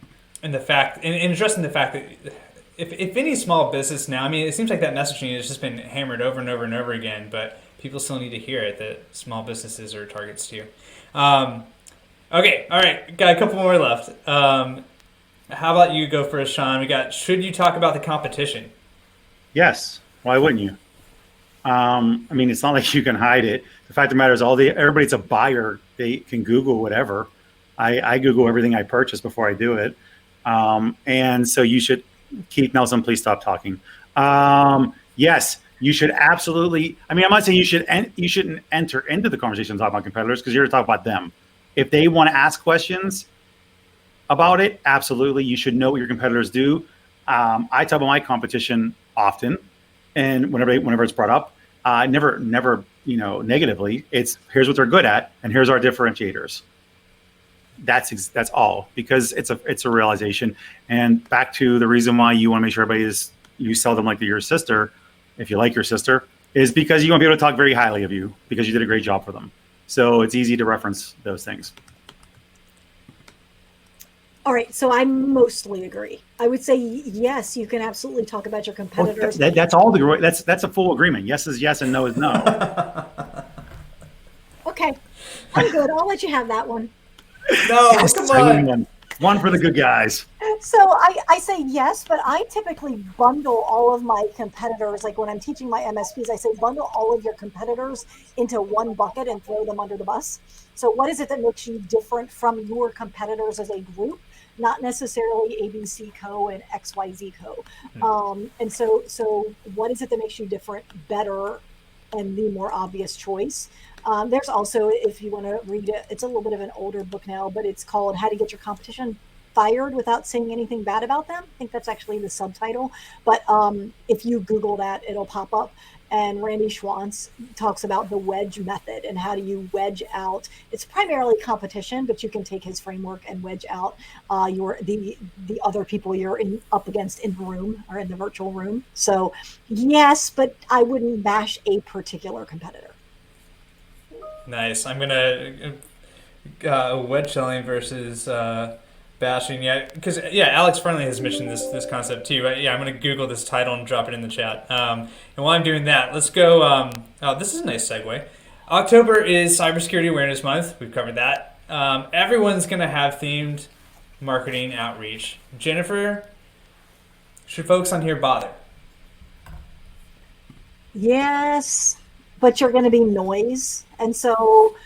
the fact and addressing the fact that if any small business now, I mean, it seems like that messaging has just been hammered over and over and over again, but people still need to hear it that small businesses are targets too. Okay, all right, got a couple more left. How about you go first, Sean? We got, should you talk about the competition? Yes. Why wouldn't you? I mean, it's not like you can hide it. The fact of the matter is everybody's a buyer. They can Google whatever. I Google everything I purchase before I do it. And so you should, Keith Nelson, please stop talking. Yes, you should absolutely. I mean, I'm not saying you shouldn't enter into the conversation talking about competitors because you're to talk about them. If they want to ask questions about it, absolutely, you should know what your competitors do. I talk about my competition often, and whenever it's brought up, never negatively. It's here's what they're good at, and here's our differentiators. That's all, because it's a realization. And back to the reason why you want to make sure you sell them like they're your sister. If you like your sister, is because you want to be able to talk very highly of you because you did a great job for them. So it's easy to reference those things. All right, so I mostly agree. I would say yes, you can absolutely talk about your competitors. Well, that's all that's a full agreement. Yes is yes and no is no. Okay, I'm good. I'll let you have that one. No, come on. One for the good guys. So I say yes, but I typically bundle all of my competitors. Like when I'm teaching my MSPs, I say bundle all of your competitors into one bucket and throw them under the bus. So what is it that makes you different from your competitors as a group? Not necessarily ABC Co. and XYZ Co. And so what is it that makes you different, better, and the more obvious choice? There's also, if you want to read it, it's a little bit of an older book now, but it's called How to Get Your Competition Fired Without Saying Anything Bad About Them. I think that's actually the subtitle. But if you Google that, it'll pop up. And Randy Schwantz talks about the wedge method and how do you wedge out. It's primarily competition, but you can take his framework and wedge out the other people you're up against in the room or in the virtual room. So yes, but I wouldn't bash a particular competitor. Nice. I'm gonna wedge selling versus bashing. Yeah, because Alex Friendly has mentioned this concept too. I'm gonna Google this title and drop it in the chat. And while I'm doing that, let's go. This is a nice segue. October is Cybersecurity Awareness Month. We've covered that. Everyone's gonna have themed marketing outreach. Jennifer, should folks on here bother? Yes, but you're going to be noise. And so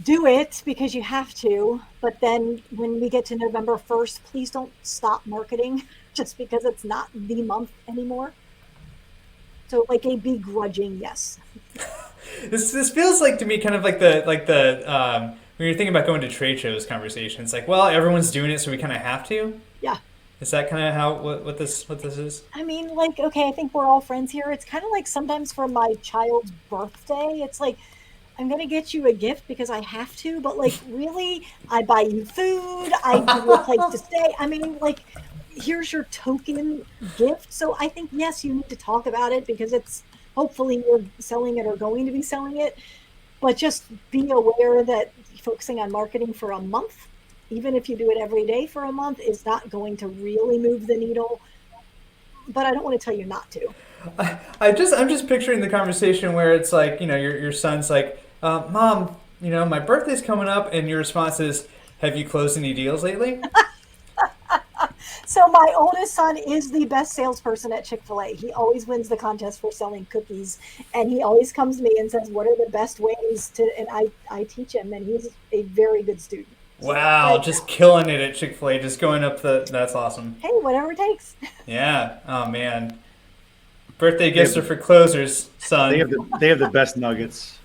do it because you have to. But then when we get to November 1st, please don't stop marketing just because it's not the month anymore. So like a begrudging yes. This feels like to me kind of like the when you're thinking about going to trade shows conversations. Like, well, everyone's doing it, so we kind of have to. Yeah. Is that kind of what this is? I mean, like, okay, I think we're all friends here. It's kind of like sometimes for my child's birthday, it's like, I'm going to get you a gift because I have to, but like, really, I buy you food, I give you a place to stay. I mean, like, here's your token gift. So I think, yes, you need to talk about it because it's hopefully you're selling it or going to be selling it, but just be aware that focusing on marketing for a month, even if you do it every day for a month, is not going to really move the needle but I don't want to tell you not to. I'm just picturing the conversation where it's like, your son's like, Mom, my birthday's coming up, and your response is, have you closed any deals lately? So my oldest son is the best salesperson at Chick-fil-A. He always wins the contest for selling cookies, and he always comes to me and says, what are the best ways to, and I teach him, and he's a very good student. Wow, just killing it at Chick-fil-A, just going up that's awesome. Hey, whatever it takes. Yeah, oh man. Birthday gifts are for closers, son. They have the best nuggets.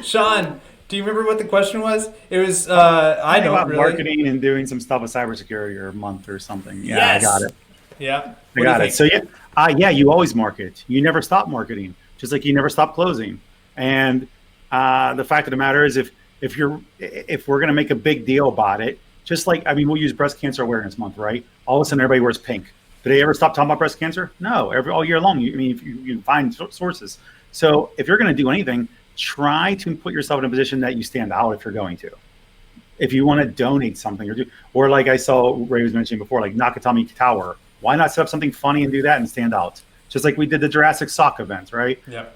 Sean, do you remember what the question was? It was, I don't about really. Marketing and doing some stuff with cybersecurity or a month or something. Yeah, Yes. I got it. Yeah. I got it. So yeah, you always market. You never stop marketing, just like you never stop closing. And the fact of the matter is, if we're going to make a big deal about it, just like, we'll use Breast Cancer Awareness Month, right? All of a sudden, everybody wears pink. Did they ever stop talking about breast cancer? No, all year long. If you can find sources. So if you're going to do anything, try to put yourself in a position that you stand out if you're going to. If you want to donate something or like I saw Ray was mentioning before, like Nakatomi Tower, why not set up something funny and do that and stand out? Just like we did the Jurassic Sock events, right? Yeah.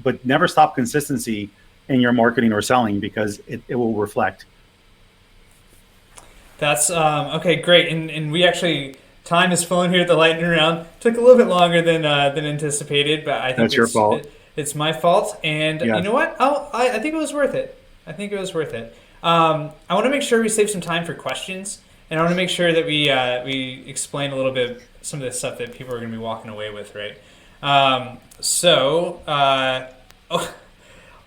But never stop consistency in your marketing or selling, because it will reflect. That's okay, great. And we actually, time is flowing here at the lightning round. Took a little bit longer than anticipated, but I think That's your fault. It's my fault, and Yeah. you know what? I think it was worth it. I want to make sure we save some time for questions, and I want to make sure that we explain a little bit some of the stuff that people are going to be walking away with, right?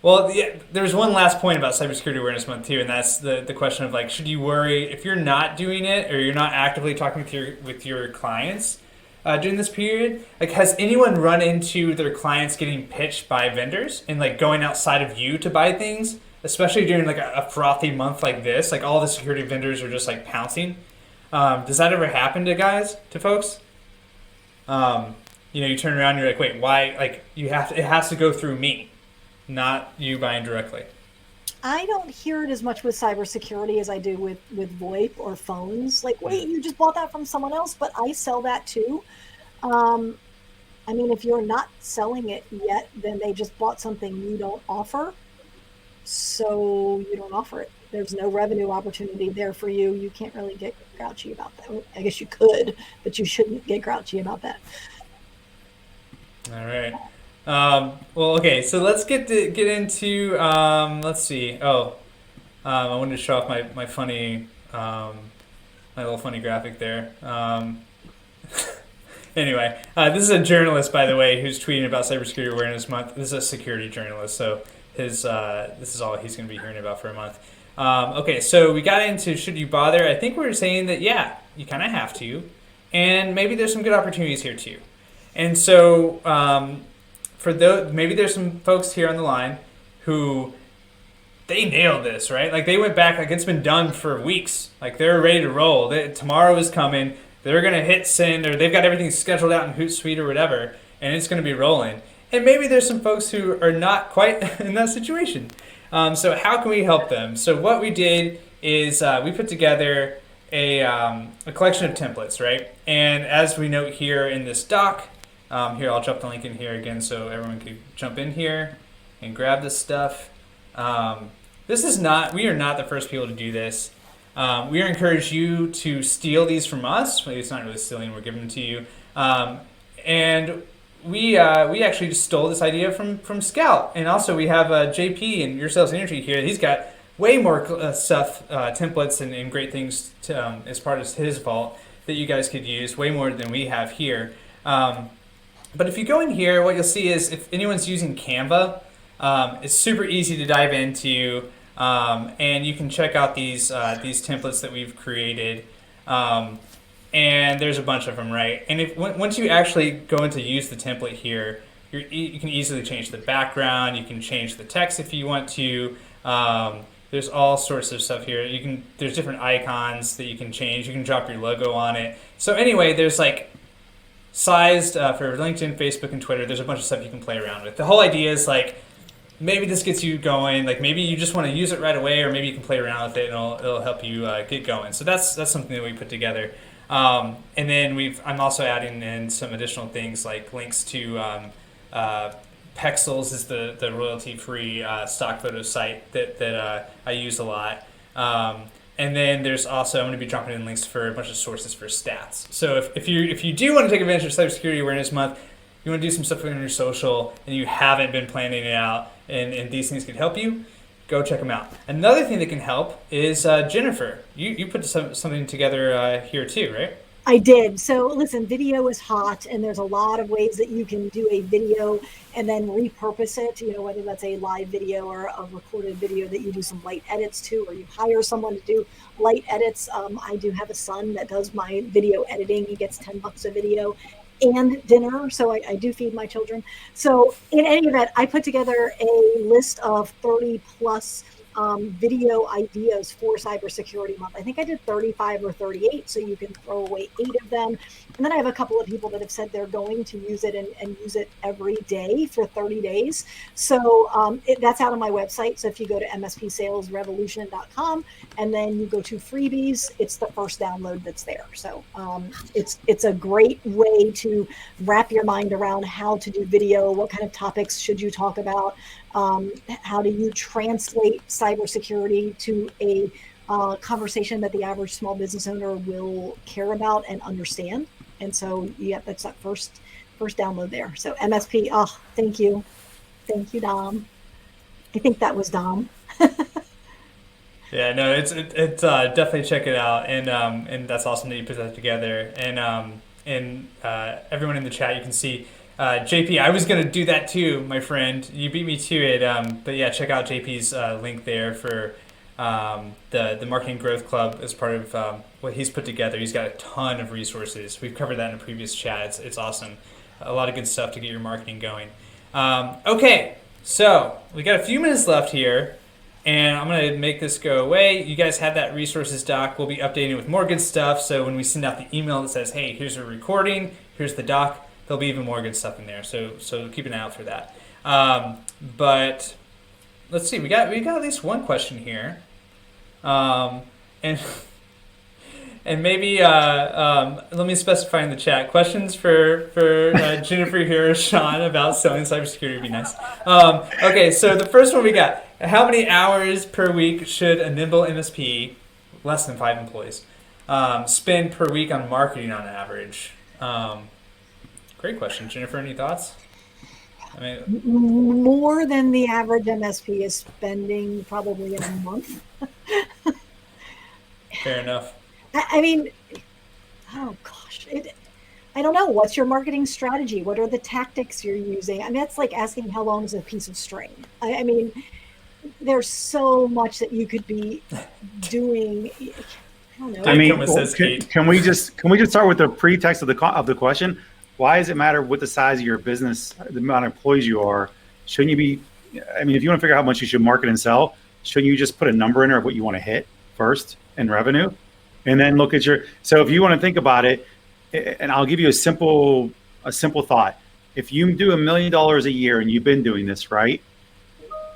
Well, yeah, there's one last point about Cybersecurity Awareness Month too, and that's the question of like, should you worry if you're not doing it or you're not actively talking with your clients during this period? Like, has anyone run into their clients getting pitched by vendors and like going outside of you to buy things, especially during like a frothy month like this? Like all the security vendors are just like pouncing. Does that ever happen to folks? You turn around and you're like, wait, why? Like it has to go through me, not you buying directly. I don't hear it as much with cybersecurity as I do with VoIP or phones. Like, wait, you just bought that from someone else, but I sell that too. If you're not selling it yet, then they just bought something you don't offer. So you don't offer it. There's no revenue opportunity there for you. You can't really get grouchy about that. I guess you could, but you shouldn't get grouchy about that. All right. Well, okay. So let's get into. Let's see. I wanted to show off my funny, my little funny graphic there. Anyway, this is a journalist, by the way, who's tweeting about Cybersecurity Awareness Month. This is a security journalist, so this is all he's going to be hearing about for a month. Okay, so we got into should you bother? I think we were saying that yeah, you kind of have to, and maybe there's some good opportunities here too. And so for those, maybe there's some folks here on the line who they nailed this, right? Like they went back, like it's been done for weeks. Like they're ready to roll. Tomorrow is coming. They're going to hit send, or they've got everything scheduled out in Hootsuite or whatever, and it's going to be rolling. And maybe there's some folks who are not quite in that situation. So how can we help them? So what we did is we put together a collection of templates, right? And as we note here in this doc, here I'll drop the link in here again so everyone can jump in here and grab this stuff. We are not the first people to do this. We encourage you to steal these from us. Maybe it's not really stealing; we're giving them to you. And we actually just stole this idea from Scout, and also we have JP and Your Sales Energy here. He's got way more stuff, templates and great things as part of his vault that you guys could use, way more than we have here. But if you go in here, what you'll see is if anyone's using Canva, it's super easy to dive into. And you can check out these templates that we've created, and there's a bunch of them, right? And once you actually go into use the template here, you can easily change the background. You can change the text if you want to. There's all sorts of stuff here. There's different icons that you can change. You can drop your logo on it. So anyway, there's like sized for LinkedIn, Facebook, and Twitter. There's a bunch of stuff you can play around with. The whole idea is like, maybe this gets you going. Like maybe you just want to use it right away, or maybe you can play around with it and it'll help you get going. So that's something that we put together. And then I'm also adding in some additional things like links to Pexels is the royalty-free stock photo site that I use a lot. And then there's also, I'm going to be dropping in links for a bunch of sources for stats. So if you do want to take advantage of Cybersecurity Awareness Month, you want to do some stuff on your social, and you haven't been planning it out, and these things can help you, go check them out. Another thing that can help is Jennifer. You put something together here too, right? I did. So listen, video is hot, and there's a lot of ways that you can do a video and then repurpose it, whether that's a live video or a recorded video that you do some light edits to, or you hire someone to do light edits. I do have a son that does my video editing. He gets $10 a video and dinner. So I do feed my children. So in any event, I put together a list of 30 plus video ideas for Cybersecurity Month. I think I did 35 or 38, so you can throw away 8 of them. And then I have a couple of people that have said they're going to use it and use it every day for 30 days. So that's out on my website. So if you go to mspsalesrevolution.com and then you go to freebies, it's the first download that's there. So it's a great way to wrap your mind around how to do video, what kind of topics should you talk about, how do you translate cybersecurity to a conversation that the average small business owner will care about and understand. And so, that's that first download there. So MSP, thank you, Dom. I think that was Dom. Yeah, no, it's definitely check it out, and that's awesome that you put that together. And everyone in the chat, you can see. JP, I was going to do that too, my friend. You beat me to it. But yeah, check out JP's link there for the Marketing Growth Club as part of what he's put together. He's got a ton of resources. We've covered that in a previous chat. It's awesome. A lot of good stuff to get your marketing going. Okay, so we got a few minutes left here, and I'm going to make this go away. You guys have that resources doc. We'll be updating with more good stuff. So when we send out the email that says, hey, here's a recording, here's the doc, there'll be even more good stuff in there, so keep an eye out for that. But let's see, we got at least one question here, and maybe let me specify in the chat questions for Jennifer here or Sean about selling cybersecurity would be nice. Okay, so the first one we got: how many hours per week should a nimble MSP, less than 5 employees, spend per week on marketing on average? Great question. Jennifer, any thoughts? More than the average MSP is spending probably in a month. Fair enough. Oh gosh. I don't know. What's your marketing strategy? What are the tactics you're using? That's like asking how long is a piece of string. There's so much that you could be doing. I don't know. Can we just start with the pretext of the question? Why does it matter what the size of your business, the amount of employees you are? Shouldn't you be, if you want to figure out how much you should market and sell, shouldn't you just put a number in there of what you want to hit first in revenue? And then look at so if you want to think about it, and I'll give you a simple thought. If you do $1 million a year and you've been doing this, right?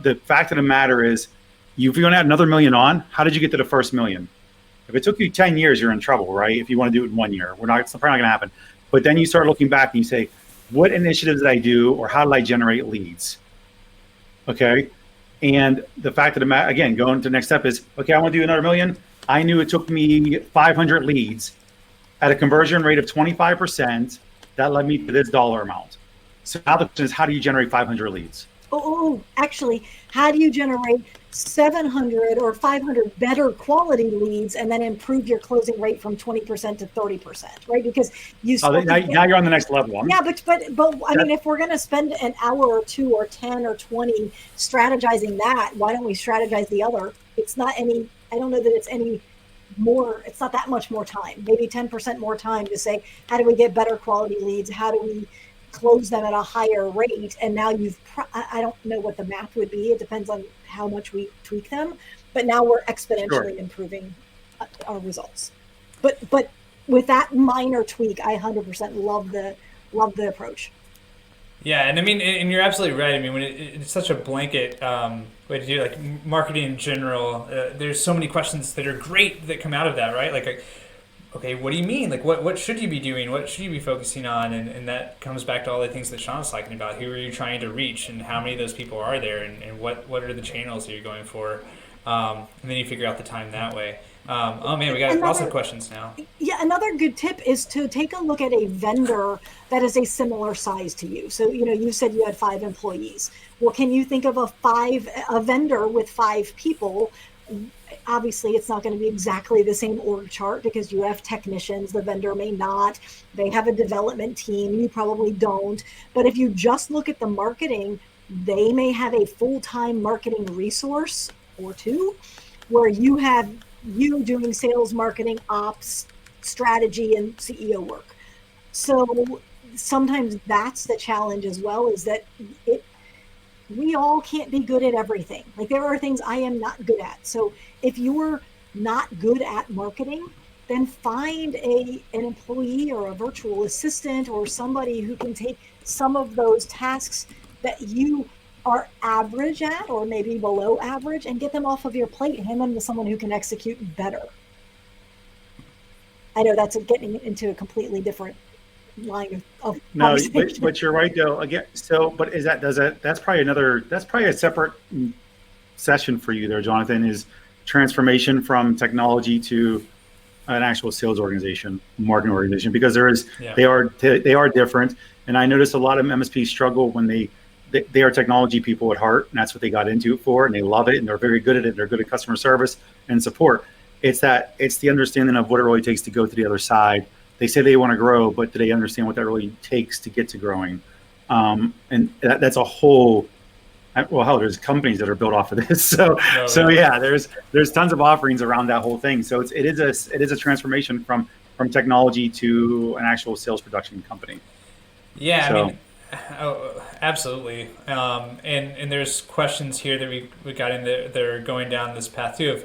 The fact of the matter is, if you're going to add another million on, how did you get to the first million? If it took you 10 years, you're in trouble, right? If you want to do it in 1 year, it's probably not going to happen. But then you start looking back and you say, what initiatives did I do, or how did I generate leads? Okay. And the fact of the matter, again, going to the next step is, okay, I want to do another million. I knew it took me 500 leads at a conversion rate of 25%. That led me to this dollar amount. So now the question is, how do you generate 500 leads? Actually, how do you generate 700 or 500 better quality leads and then improve your closing rate from 20% to 30%, right? Because now you're on the next level. Yeah, but if we're going to spend an hour or 2 or 10 or 20 strategizing that, why don't we strategize the other? It's not any, I don't know that it's any more, it's not that much more time, maybe 10% more time to say, how do we get better quality leads? How do we close them at a higher rate? And now I don't know what the math would be. It depends on how much we tweak them, but now we're exponentially improving our results. But with that minor tweak, I 100% love the approach. Yeah, and you're absolutely right. When it's such a blanket way to do it, like marketing in general, there's so many questions that are great that come out of that, right? Like okay, what do you mean? Like, what should you be doing? What should you be focusing on? And that comes back to all the things that Sean's talking about. Who are you trying to reach, and how many of those people are there, and what are the channels that you're going for? And then you figure out the time that way. Oh man, we got lots of questions now. Yeah, another good tip is to take a look at a vendor that is a similar size to you. So, you said you had 5 employees. Well, can you think of a vendor with 5 people? Obviously, it's not going to be exactly the same org chart because you have technicians, the vendor may not. They have a development team, you probably don't. But if you just look at the marketing, they may have a full-time marketing resource or 2 where you have you doing sales, marketing, ops, strategy, and CEO work. So sometimes that's the challenge as well, is that we all can't be good at everything. Like, there are things I am not good at. So if you're not good at marketing, then find an employee or a virtual assistant or somebody who can take some of those tasks that you are average at or maybe below average and get them off of your plate and hand them to someone who can execute better. I know that's getting into a completely different line of No, but you're right though. Again, but that's probably a separate session for you there, Jonathan, is transformation from technology to an actual sales organization, marketing organization, because they are different. And I notice a lot of MSPs struggle when they are technology people at heart, and that's what they got into it for, and they love it, and they're very good at it. They're good at customer service and support. It's the understanding of what it really takes to go to the other side. They say they want to grow, but do they understand what that really takes to get to growing? And that's a whole. Well, hell, there's companies that are built off of this. So yeah, there's tons of offerings around that whole thing. So it is a transformation from technology to an actual sales production company. Yeah, so. I mean, absolutely. And there's questions here that we got in that are going down this path too.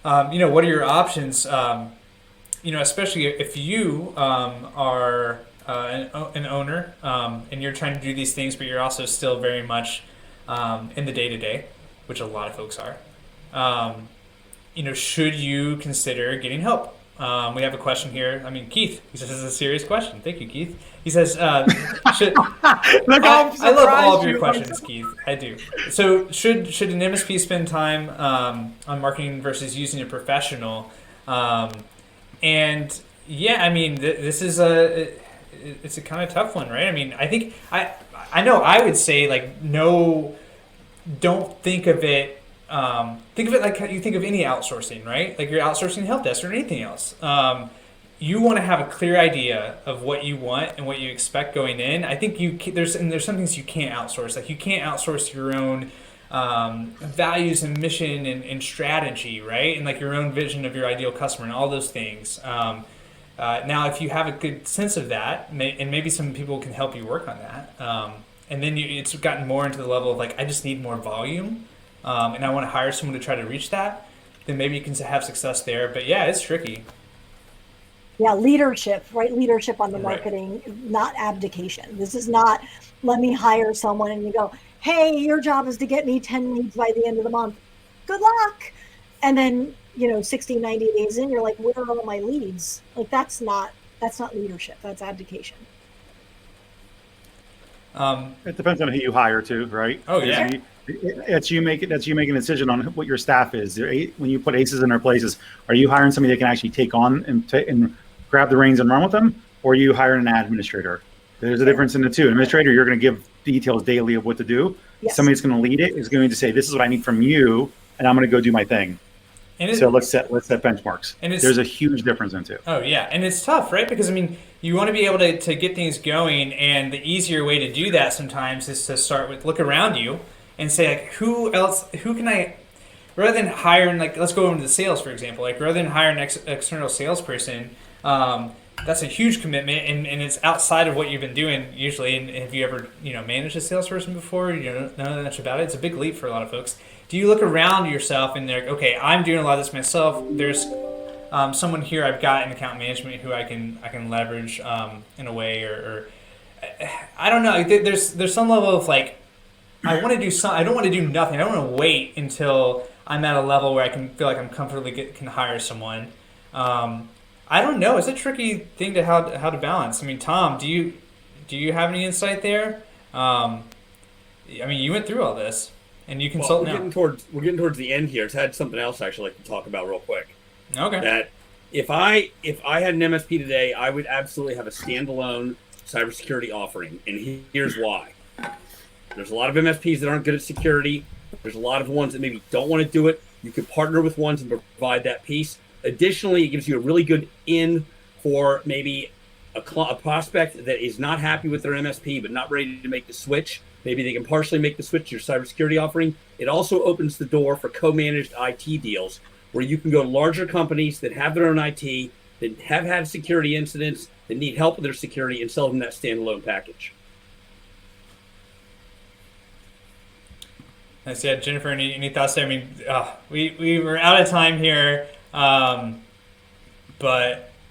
Of what are your options? Especially if you are an owner and you're trying to do these things, but you're also still very much in the day-to-day, which a lot of folks are. Should you consider getting help? We have a question here. I mean, Keith, he says this is a serious question. Thank you, Keith. He says, I love all of your questions, Keith. I do. So should an MSP spend time on marketing versus using a professional? And yeah, I mean, this is it's a kind of tough one, right? I mean, I think I know I would say, like, no, don't think of it. Think of it like you think of any outsourcing, right? Like you're outsourcing help desk or anything else. You want to have a clear idea of what you want and what you expect going in. I think there's some things you can't outsource. Like you can't outsource your own values and mission and strategy, right? And like your own vision of your ideal customer and all those things. Now, if you have a good sense of that, and maybe some people can help you work on that, and then it's gotten more into the level of like, I just need more volume, and I want to hire someone to try to reach that, then maybe you can have success there. But yeah, it's tricky. Yeah, leadership, right? Leadership on the marketing, not abdication. This is not, let me hire someone and you go, hey, your job is to get me 10 leads by the end of the month. Good luck. And then, 60, 90 days in, you're like, where are all my leads? Like, that's not leadership. That's abdication. It depends on who you hire too, right? Oh yeah. That's you making a decision on what your staff is. When you put aces in their places, are you hiring somebody that can actually take on and grab the reins and run with them, or are you hiring an administrator? There's a difference in the two. An administrator, you're going to give details daily of what to do. Yes. Somebody that's going to lead it is going to say, this is what I need from you, and I'm going to go do my thing. So let's set benchmarks. And there's a huge difference in two. Oh yeah, and it's tough, right? Because I mean, you want to be able to get things going, and the easier way to do that sometimes is to start with look around you and say, like, who can I, rather than hiring, like, let's go into the sales, for example, like rather than hire an external salesperson, that's a huge commitment, and it's outside of what you've been doing usually. And have you ever managed a salesperson before? You don't know much about it. It's a big leap for a lot of folks. Do you look around yourself and they're like, okay, I'm doing a lot of this myself. There's someone here I've got in account management who I can leverage in a way, or I don't know. There's some level of like, I want to do some. I don't want to do nothing. I don't want to wait until I'm at a level where I can feel like I'm comfortably can hire someone. I don't know. It's a tricky thing to how to balance. I mean, Tom, do you have any insight there? I mean, you went through all this, and you consult now. We're getting towards the end here. It's had something else I actually like to talk about real quick. Okay. That if I had an MSP today, I would absolutely have a standalone cybersecurity offering, and here's why. There's a lot of MSPs that aren't good at security. There's a lot of ones that maybe don't want to do it. You could partner with ones and provide that piece. Additionally, it gives you a really good in for maybe a prospect that is not happy with their MSP but not ready to make the switch. Maybe they can partially make the switch to your cybersecurity offering. It also opens the door for co-managed IT deals where you can go to larger companies that have their own IT, that have had security incidents, that need help with their security, and sell them that standalone package. Nice. Yeah, Jennifer, any thoughts there? I mean, we were out of time here, but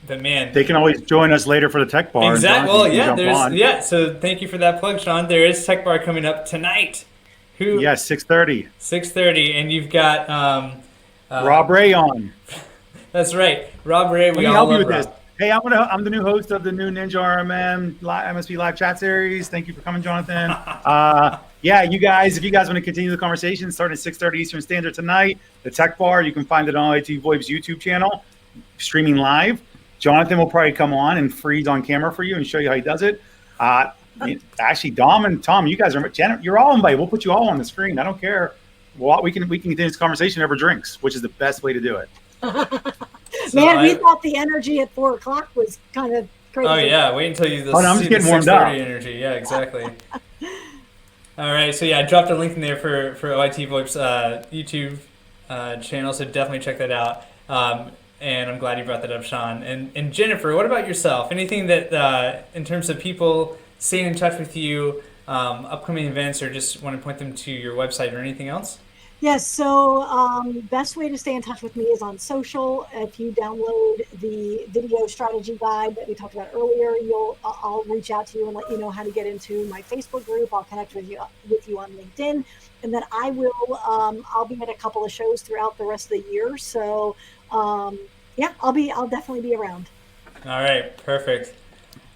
man, They can always join us later for the tech bar. exactly. Well, yeah, on. yeah. So thank you for that plug, Sean. There is Tech Bar coming up tonight. Yes, 6:30. 6:30, and you've got Rob Ray on. That's right, Rob Ray. Let me help you with this. Hey, I'm the new host of the new Ninja RMM MSP live chat series. Thank you for coming, Jonathan. Yeah, you guys, if you guys want to continue the conversation, starting at 6:30 Eastern Standard tonight, the Tech Bar, you can find it on IT VoIP's YouTube channel, streaming live. Jonathan will probably come on and freeze on camera for you and show you how he does it. Actually, Dom and Tom, you guys you're all invited. We'll put you all on the screen. I don't care. Well, we can continue this conversation over drinks, which is the best way to do it. We thought the energy at 4:00 was kind of crazy. Oh yeah, wait until you. I'm just getting warmed up. Energy, yeah, exactly. All right, so yeah, I dropped a link in there for OIT VoIP's YouTube channel, so definitely check that out. And I'm glad you brought that up, Sean. And Jennifer, what about yourself? Anything that, in terms of people staying in touch with you, upcoming events, or just want to point them to your website or anything else? Yes, so best way to stay in touch with me is on social. If you download the video strategy guide that we talked about earlier, I'll reach out to you and let you know how to get into my Facebook group. I'll connect with you on LinkedIn, and then I'll be at a couple of shows throughout the rest of the year. So I'll definitely be around. All right, perfect.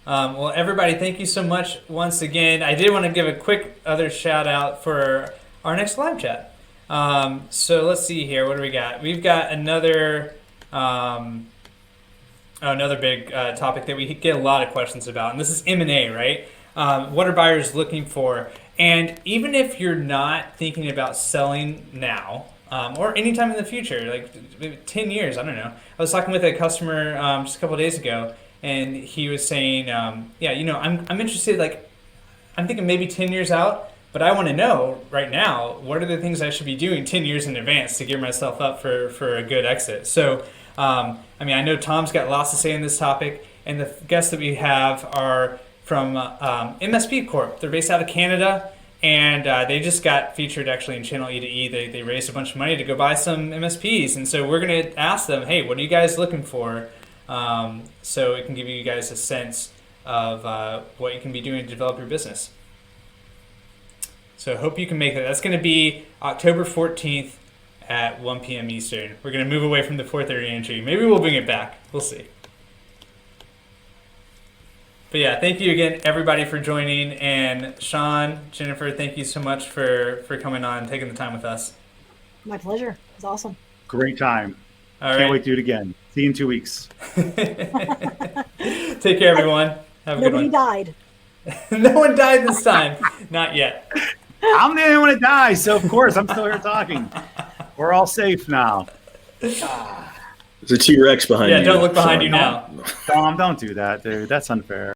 Well, everybody, thank you so much once again. I did want to give a quick other shout out for our next live chat. So let's see here. What do we got? We've got another big topic that we get a lot of questions about, and this is M&A, right? What are buyers looking for? And even if you're not thinking about selling now, or anytime in the future, like maybe 10 years, I don't know. I was talking with a customer just a couple of days ago, and he was saying, I'm interested, like, I'm thinking maybe 10 years out, but I want to know right now, what are the things I should be doing 10 years in advance to gear myself up for a good exit? So, I know Tom's got lots to say on this topic, and the guests that we have are from MSP Corp. They're based out of Canada, and they just got featured actually in Channel E2E. They raised a bunch of money to go buy some MSPs, and so we're going to ask them, hey, what are you guys looking for? So it can give you guys a sense of what you can be doing to develop your business. So hope you can make that. That's going to be October 14th at 1 p.m. Eastern. We're going to move away from the 4:30 entry. Maybe we'll bring it back. We'll see. But yeah, thank you again, everybody, for joining. And Sean, Jennifer, thank you so much for coming on and taking the time with us. My pleasure. It was awesome. Great time. Can't wait to do it again. See you in 2 weeks. Take care, everyone. Have a good one. Nobody died. No one died this time. Not yet. I'm the only one that dies, so of course I'm still here talking. We're all safe now. There's a T-Rex behind you. Yeah, don't look behind you now. Tom, don't do that, dude. That's unfair.